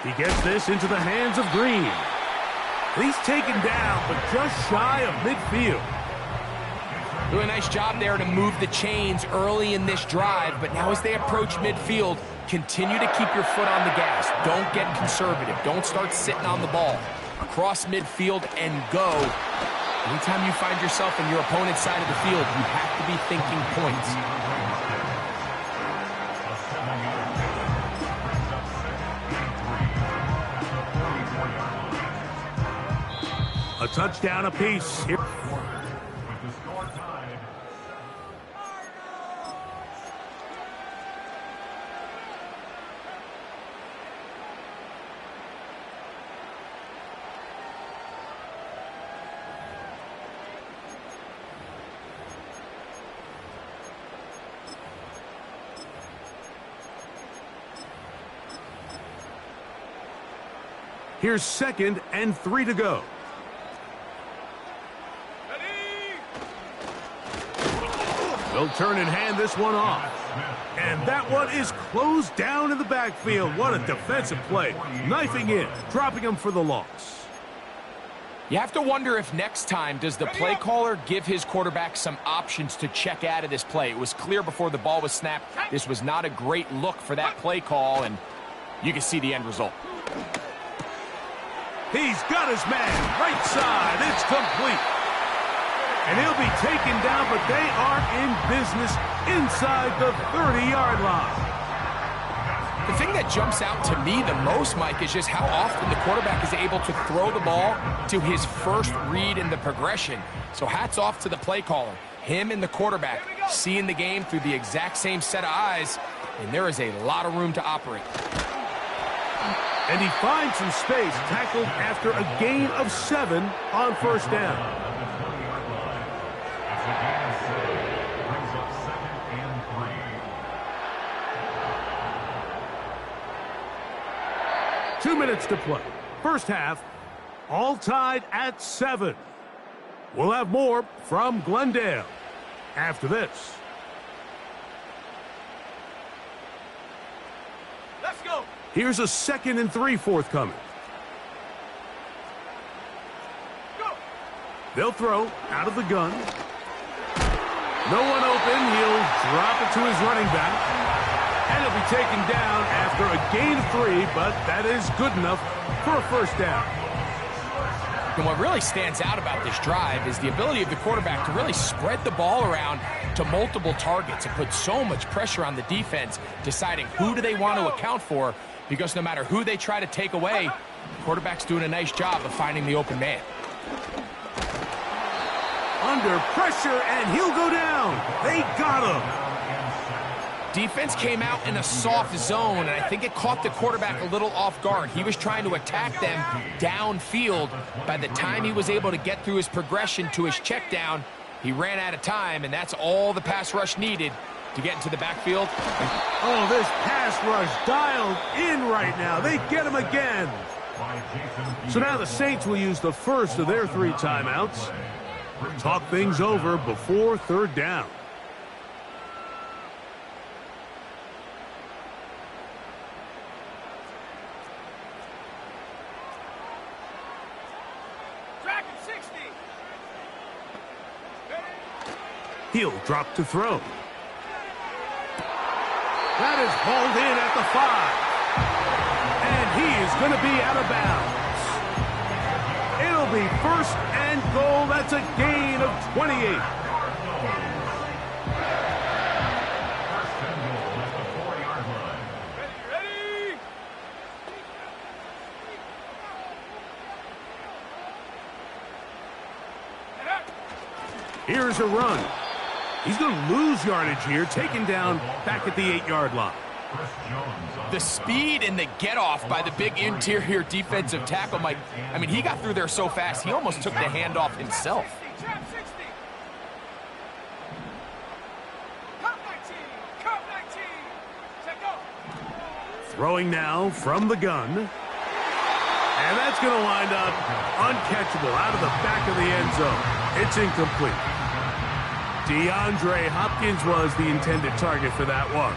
He gets this into the hands of Green. He's taken down, but just shy of midfield. Doing a nice job there to move the chains early in this drive, but now as they approach midfield, continue to keep your foot on the gas. Don't get conservative. Don't start sitting on the ball. Across midfield and go. Anytime you find yourself on your opponent's side of the field, you have to be thinking points. A touchdown apiece here. Here's 2nd and 3 to go. They'll turn and hand this one off. And that one is closed down in the backfield. What a defensive play. Knifing in, dropping him for the loss. You have to wonder if next time does the play caller give his quarterback some options to check out of this play. It was clear before the ball was snapped. This was not a great look for that play call, and you can see the end result. He's got his man. Right side. It's complete. And he'll be taken down, but they are in business inside the 30-yard line. The thing that jumps out to me the most, Mike, is just how often the quarterback is able to throw the ball to his first read in the progression. So hats off to the play caller. Him and the quarterback seeing the game through the exact same set of eyes, and there is a lot of room to operate. And he finds some space, tackled after a gain of 7 on 1st down. 2 minutes to play. First half, all tied at 7. We'll have more from Glendale after this. Let's go. Here's a 2nd and 3 forthcoming. Go. They'll throw out of the gun. No one open. He'll drop it to his running back. And he'll be taken down after a gain of 3, but that is good enough for a 1st down. And what really stands out about this drive is the ability of the quarterback to really spread the ball around to multiple targets and put so much pressure on the defense, deciding who do they want to account for, because no matter who they try to take away, the quarterback's doing a nice job of finding the open man. Under pressure, and he'll go down. They got him. Defense came out in a soft zone, and I think it caught the quarterback a little off guard. He was trying to attack them downfield. By the time he was able to get through his progression to his check down, he ran out of time, and that's all the pass rush needed to get into the backfield. Oh, this pass rush dialed in right now. They get him again. So now the Saints will use the first of their 3 timeouts. Talk things over before 3rd down. He'll drop to throw. That is hauled in at the 5. And he is going to be out of bounds. It'll be 1st and goal. That's a gain of 28. Here's a run. He's going to lose yardage here, taken down back at the 8-yard line. The speed and the get-off by the big interior defensive tackle, Mike. I mean, he got through there so fast, he almost took the handoff himself. Throwing now from the gun. And that's going to wind up uncatchable out of the back of the end zone. It's incomplete. DeAndre Hopkins was the intended target for that one.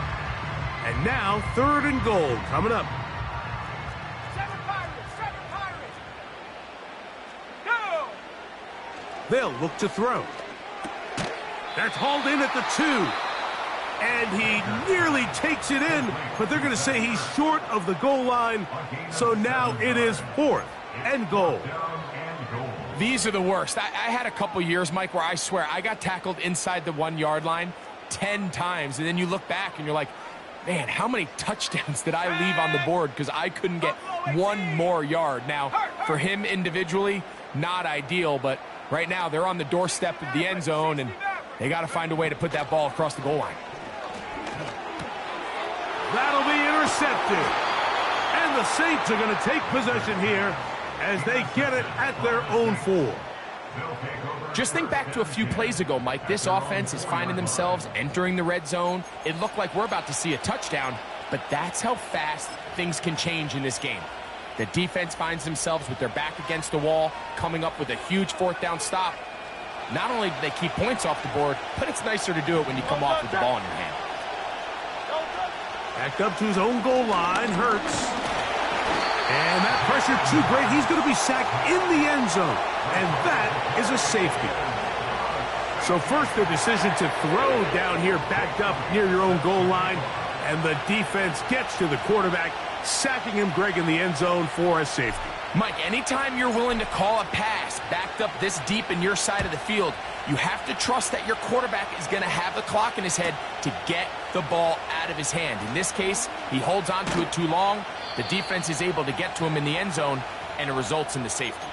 And now, 3rd and goal coming up. They'll look to throw. That's hauled in at the 2. And he nearly takes it in, but they're going to say he's short of the goal line. So now it is 4th and goal. These are the worst. I had a couple years, Mike, where I swear I got tackled inside the 1-yard line 10 times. And then you look back and you're like, man, how many touchdowns did I leave on the board because I couldn't get one more yard? Now, for him individually, not ideal, but right now they're on the doorstep of the end zone, and they got to find a way to put that ball across the goal line. That'll be intercepted. And the Saints are going to take possession here as they get it at their own 4. Just think back to a few plays ago, Mike. This offense is finding themselves entering the red zone. It looked like we're about to see a touchdown, but that's how fast things can change in this game. The defense finds themselves with their back against the wall, coming up with a huge 4th down stop. Not only do they keep points off the board, but it's nicer to do it when you come off with the ball in your hand. Backed up to his own goal line, Hurts. And that pressure too great. He's going to be sacked in the end zone. And that is a safety. So first the decision to throw down here backed up near your own goal line. And the defense gets to the quarterback, sacking him, Greg, in the end zone for a safety. Mike, anytime you're willing to call a pass backed up this deep in your side of the field, you have to trust that your quarterback is going to have the clock in his head to get the ball out of his hand. In this case, he holds on to it too long. The defense is able to get to him in the end zone, and it results in the safety.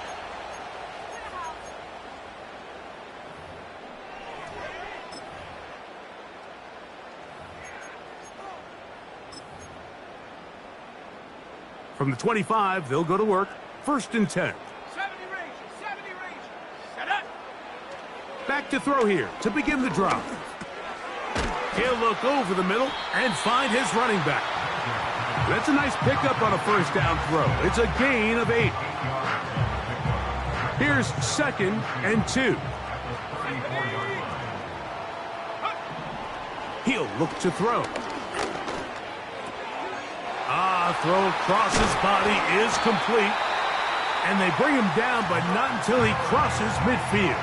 From the 25, they'll go to work. 1st and 10. 70 range. Set up. Back to throw here to begin the drop. He'll look over the middle and find his running back. That's a nice pickup on a 1st down throw. It's a gain of 8. Here's 2nd and 2. He'll look to throw. Throw across his body is complete. And they bring him down, but not until he crosses midfield.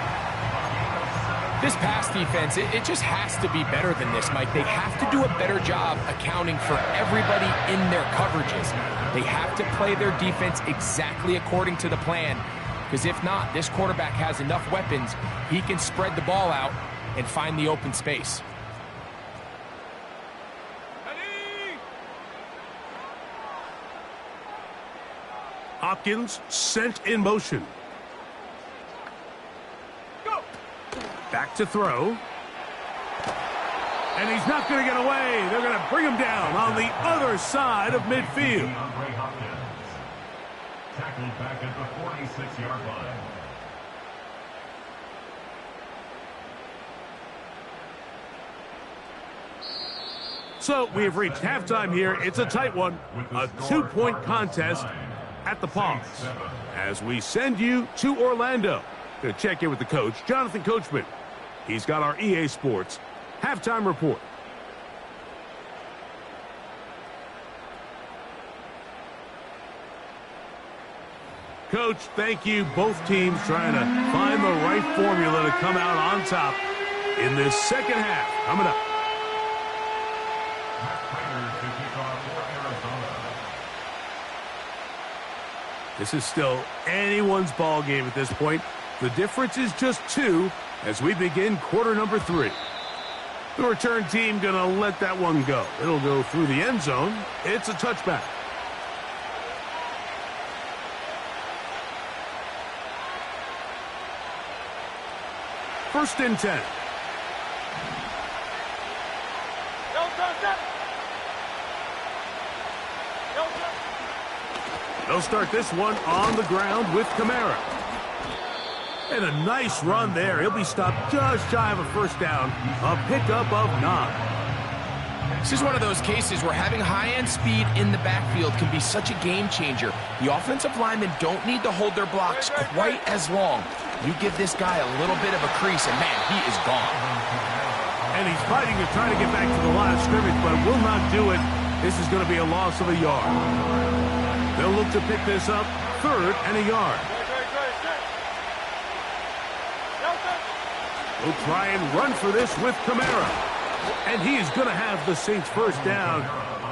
This pass defense, it just has to be better than this, Mike. They have to do a better job accounting for everybody in their coverages. They have to play their defense exactly according to the plan, because if not, this quarterback has enough weapons, he can spread the ball out and find the open space. Hopkins sent in motion. Go. Back to throw. And he's not going to get away. They're going to bring him down on the other side of midfield. Tackled back at the 46-yard line. So we have reached halftime here. It's a tight one. A 2-point contest at the pause. As we send you to Orlando to check in with the coach, Jonathan Coachman. He's got our EA Sports halftime report. Coach, thank you. Both teams trying to find the right formula to come out on top in this second half. Coming up. This is still anyone's ball game at this point. The difference is just 2 as we begin quarter number 3. The return team going to let that one go. It'll go through the end zone. It's a touchback. first and 10. They'll start this one on the ground with Kamara. And a nice run there. He'll be stopped just shy of a first down. A pickup of 9. This is one of those cases where having high-end speed in the backfield can be such a game changer. The offensive linemen don't need to hold their blocks quite as long. You give this guy a little bit of a crease, and man, he is gone. And he's fighting to try to get back to the line of scrimmage, but will not do it. This is going to be a loss of a yard. They'll look to pick this up, 3rd and a yard. We'll try and run for this with Kamara. And he is going to have the Saints first down.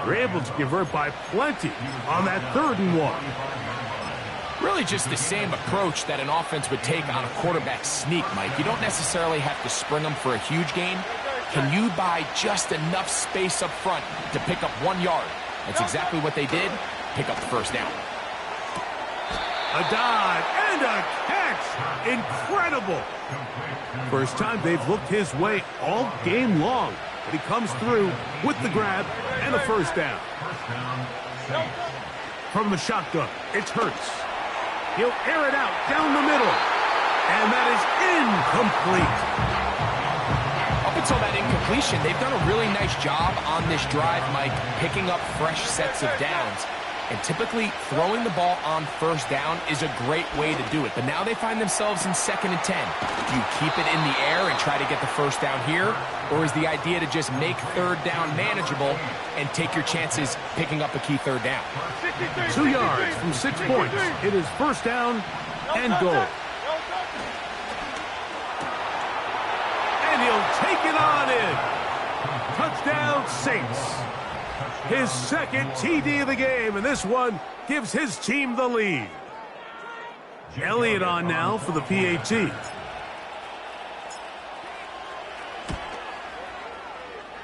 They're able to convert by plenty on that 3rd and 1. Really just the same approach that an offense would take on a quarterback sneak, Mike. You don't necessarily have to spring them for a huge gain. Can you buy just enough space up front to pick up 1 yard? That's exactly what they did. Pick up the first down. A dive and a catch. Incredible. First time they've looked his way all game long. But he comes through with the grab and a first down. From the shotgun, it's Hurts. He'll air it out down the middle. And that is incomplete. Up until that incompletion, they've done a really nice job on this drive, Mike, picking up fresh sets of downs. And typically, throwing the ball on first down is a great way to do it. But now they find themselves in 2nd and 10. Do you keep it in the air and try to get the first down here? Or is the idea to just make 3rd down manageable and take your chances picking up a key 3rd down? 2 yards from 6 points. It is first down and goal. And he'll take it on in. Touchdown, Saints. His 2nd TD of the game, and this one gives his team the lead. Elliott on now for the PAT.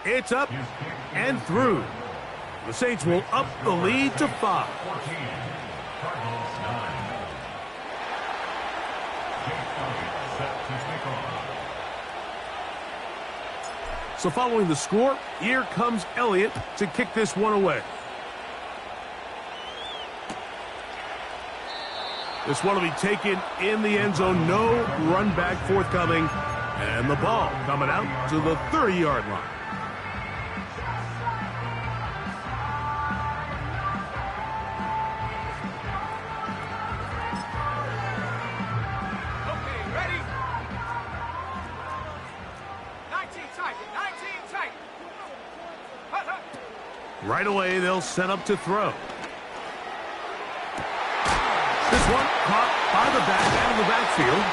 It's up and through. The Saints will up the lead to 5. So following the score, here comes Elliott to kick this one away. This one will be taken in the end zone. No run back forthcoming. And the ball coming out to the 30-yard line. Right away, they'll set up to throw. This one caught by the back out of the backfield.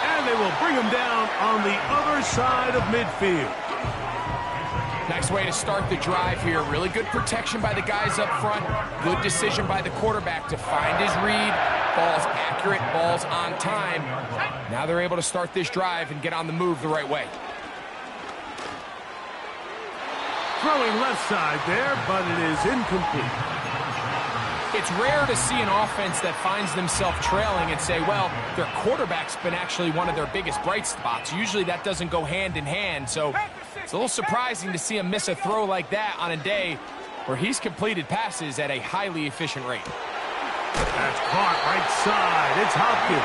And they will bring him down on the other side of midfield. Nice way to start the drive here. Really good protection by the guys up front. Good decision by the quarterback to find his read. Ball's accurate, ball's on time. Now they're able to start this drive and get on the move the right way. Throwing left side there, but it is incomplete. It's rare to see an offense that finds themselves trailing and say, well, their quarterback's been actually one of their biggest bright spots. Usually that doesn't go hand in hand, so it's a little surprising to see him miss a throw like that on a day where he's completed passes at a highly efficient rate. That's caught right side. It's Hopkins.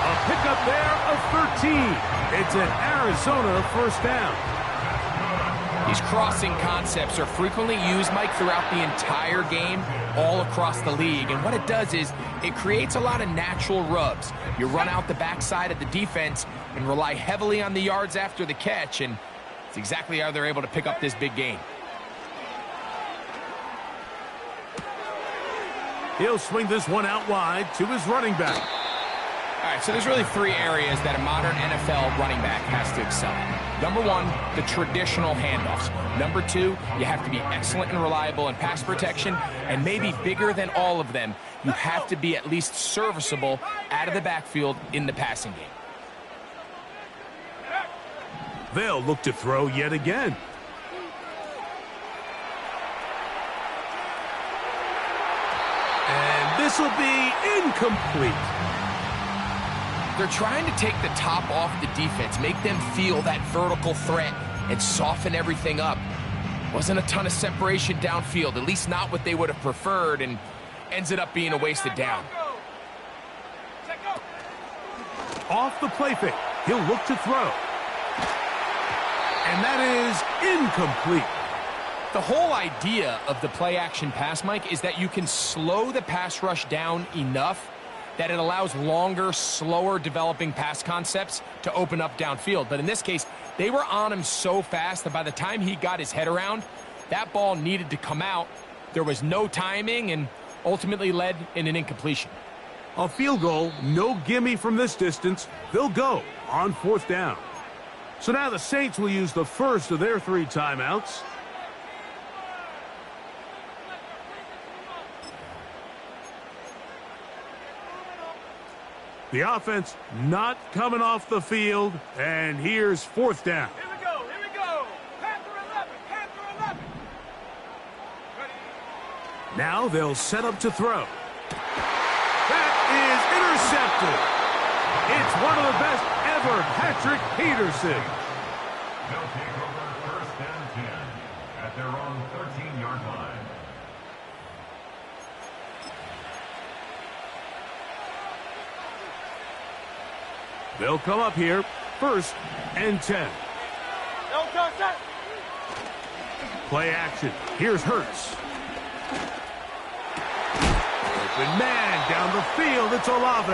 A pickup there of 13. It's an Arizona first down. These crossing concepts are frequently used, Mike, throughout the entire game, all across the league. And what it does is it creates a lot of natural rubs. You run out the backside of the defense and rely heavily on the yards after the catch, and it's exactly how they're able to pick up this big gain. He'll swing this one out wide to his running back. All right, so there's really 3 areas that a modern NFL running back has to excel at. Number 1, the traditional handoffs. Number 2, you have to be excellent and reliable in pass protection. And maybe bigger than all of them, you have to be at least serviceable out of the backfield in the passing game. They'll look to throw yet again. And this will be incomplete. They're trying to take the top off the defense, make them feel that vertical threat, and soften everything up. Wasn't a ton of separation downfield, at least not what they would have preferred, and ends it up being a wasted down. Off the play fake, he'll look to throw. And that is incomplete. The whole idea of the play-action pass, Mike, is that you can slow the pass rush down enough that it allows longer, slower developing pass concepts to open up downfield. But in this case, they were on him so fast that by the time he got his head around, that ball needed to come out. There was no timing and ultimately led in an incompletion. A field goal, no gimme from this distance. They'll go on 4th down. So now the Saints will use the first of their 3 timeouts. The offense not coming off the field, and here's 4th down. Here we go, here we go. Panther 11, Panther 11. Ready. Now they'll set up to throw. That is intercepted. It's one of the best ever, Patrick Peterson. They'll take over 1st and 10 at their own 13-yard line. They'll come up here, 1st and 10. No contact. Play action. Here's Hurts. Open man down the field. It's Olave.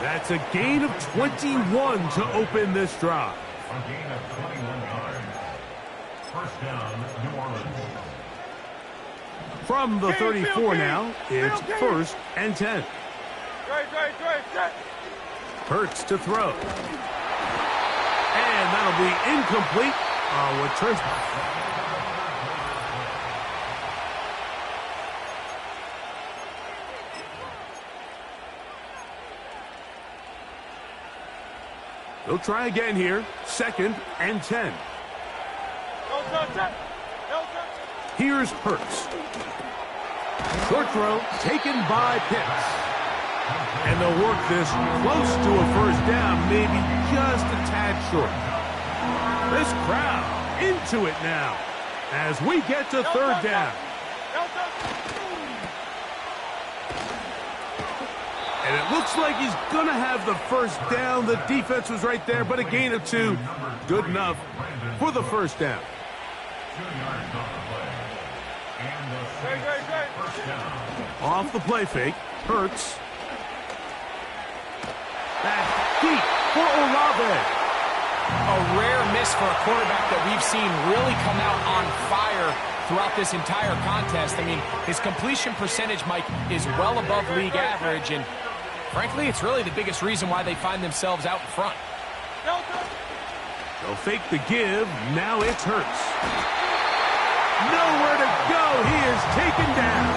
That's a gain of 21 to open this drive. A gain of 21 yards. 1st down, New Orleans. From the 34 now, it's 1st and 10. Right. Hurts to throw. And that'll be incomplete. What turns... They'll try again here. 2nd and 10. No contact. No contact. Here's Hurts. Short throw taken by Pitts. And they'll work this close to a 1st down, maybe just a tad short. This crowd into it now as we get to 3rd down. And it looks like he's going to have the 1st down. The defense was right there, but a gain of 2. Good enough for the 1st down. 2 yards on the play. And the Saints 1st down. Off the play fake, Hurts. That's deep for Olave. A rare miss for a quarterback that we've seen really come out on fire throughout this entire contest. I mean, his completion percentage, Mike, is well above league average, and frankly, it's really the biggest reason why they find themselves out in front. They'll fake the give. Now it's Hurts. Nowhere to go. He is taken down.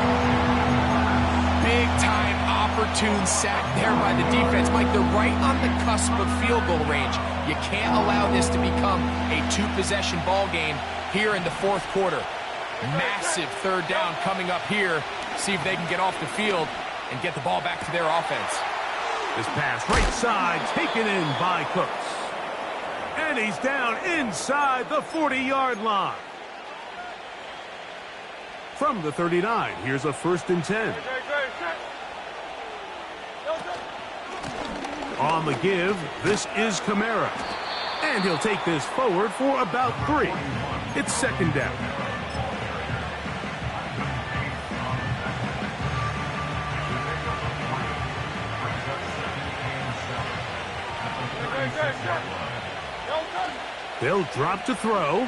Big-time opportune sack there by the defense. Mike, they're right on the cusp of field goal range. You can't allow this to become a 2-possession ball game here in the 4th quarter. Massive 3rd down coming up here. See if they can get off the field and get the ball back to their offense. This pass right side taken in by Cooks. And he's down inside the 40-yard line. From the 39, here's a 1st and 10. On the give, this is Kamara. And he'll take this forward for about 3. It's 2nd down. They'll drop to throw.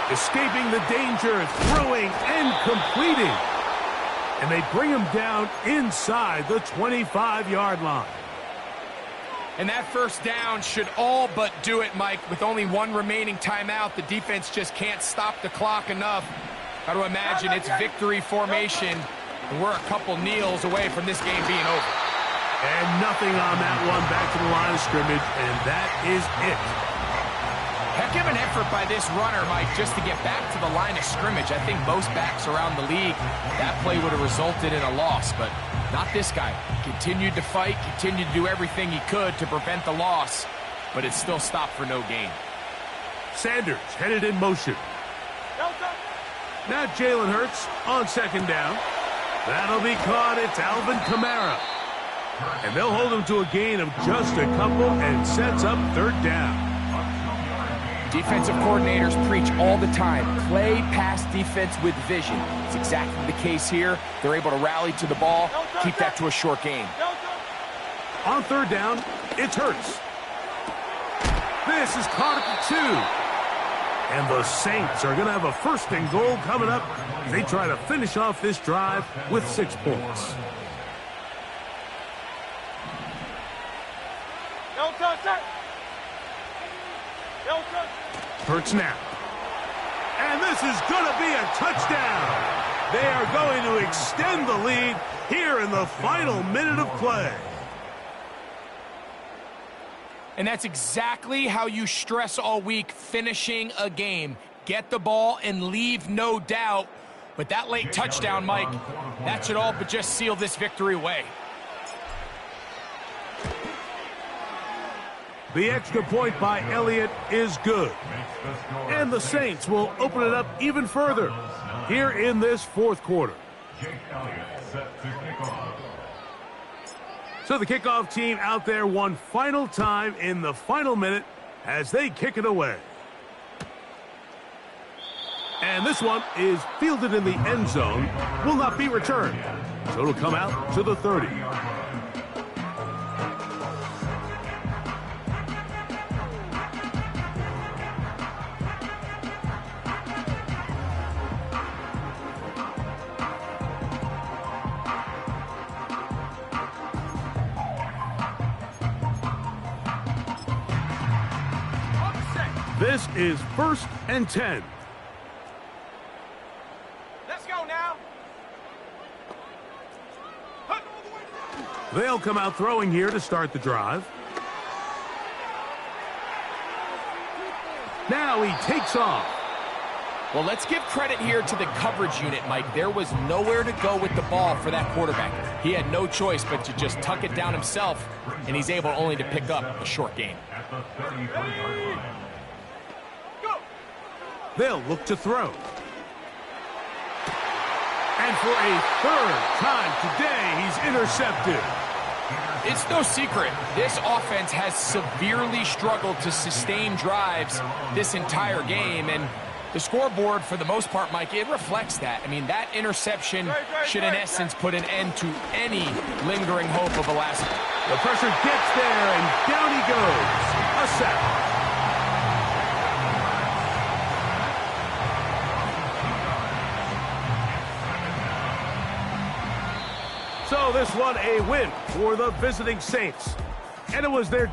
Escaping the danger, throwing and completing. And they bring him down inside the 25-yard line. And that 1st down should all but do it, Mike. With only 1 remaining timeout, the defense just can't stop the clock enough. Got to imagine it's victory formation, and we're a couple kneels away from this game being over. And nothing on that one, back to the line of scrimmage, and that is it. Heck of an effort by this runner, Mike, just to get back to the line of scrimmage. I think most backs around the league, that play would have resulted in a loss, but not this guy. Continued to fight, continued to do everything he could to prevent the loss, but it still stopped for no gain. Sanders headed in motion. Now Jalen Hurts on second down. That'll be caught. It's Alvin Kamara. And they'll hold him to a gain of just a couple and sets up third down. Defensive coordinators preach all the time, play pass defense with vision. It's exactly the case here. They're able to rally to the ball, keep that to a short gain. On third down, it's Hurts. This is caught at the 2. And the Saints are going to have a first and goal coming up as they try to finish off this drive with 6 points. Hurts now. And this is going to be a touchdown. They are going to extend the lead here in the final minute of play. And that's exactly how you stress all week, finishing a game. Get the ball and leave no doubt. But that late touchdown, Mike, that should all but just seal this victory away. The extra point by Elliott is good. And the Saints will open it up even further here in this fourth quarter. So the kickoff team out there one final time in the final minute as they kick it away. And this one is fielded in the end zone, will not be returned. So it'll come out to the 30. This is 1st and 10. Let's go now. They'll come out throwing here to start the drive. Now he takes off. Well, let's give credit here to the coverage unit, Mike. There was nowhere to go with the ball for that quarterback. He had no choice but to just tuck it down himself, and he's able only to pick up a short gain. They'll look to throw. And for a third time today, he's intercepted. It's no secret, this offense has severely struggled to sustain drives this entire game, and the scoreboard, for the most part, Mike, it reflects that. I mean, that interception should, in essence, put an end to any lingering hope of a last. The pressure gets there, and down he goes. A sack. So this one a win for the visiting Saints. And it was their...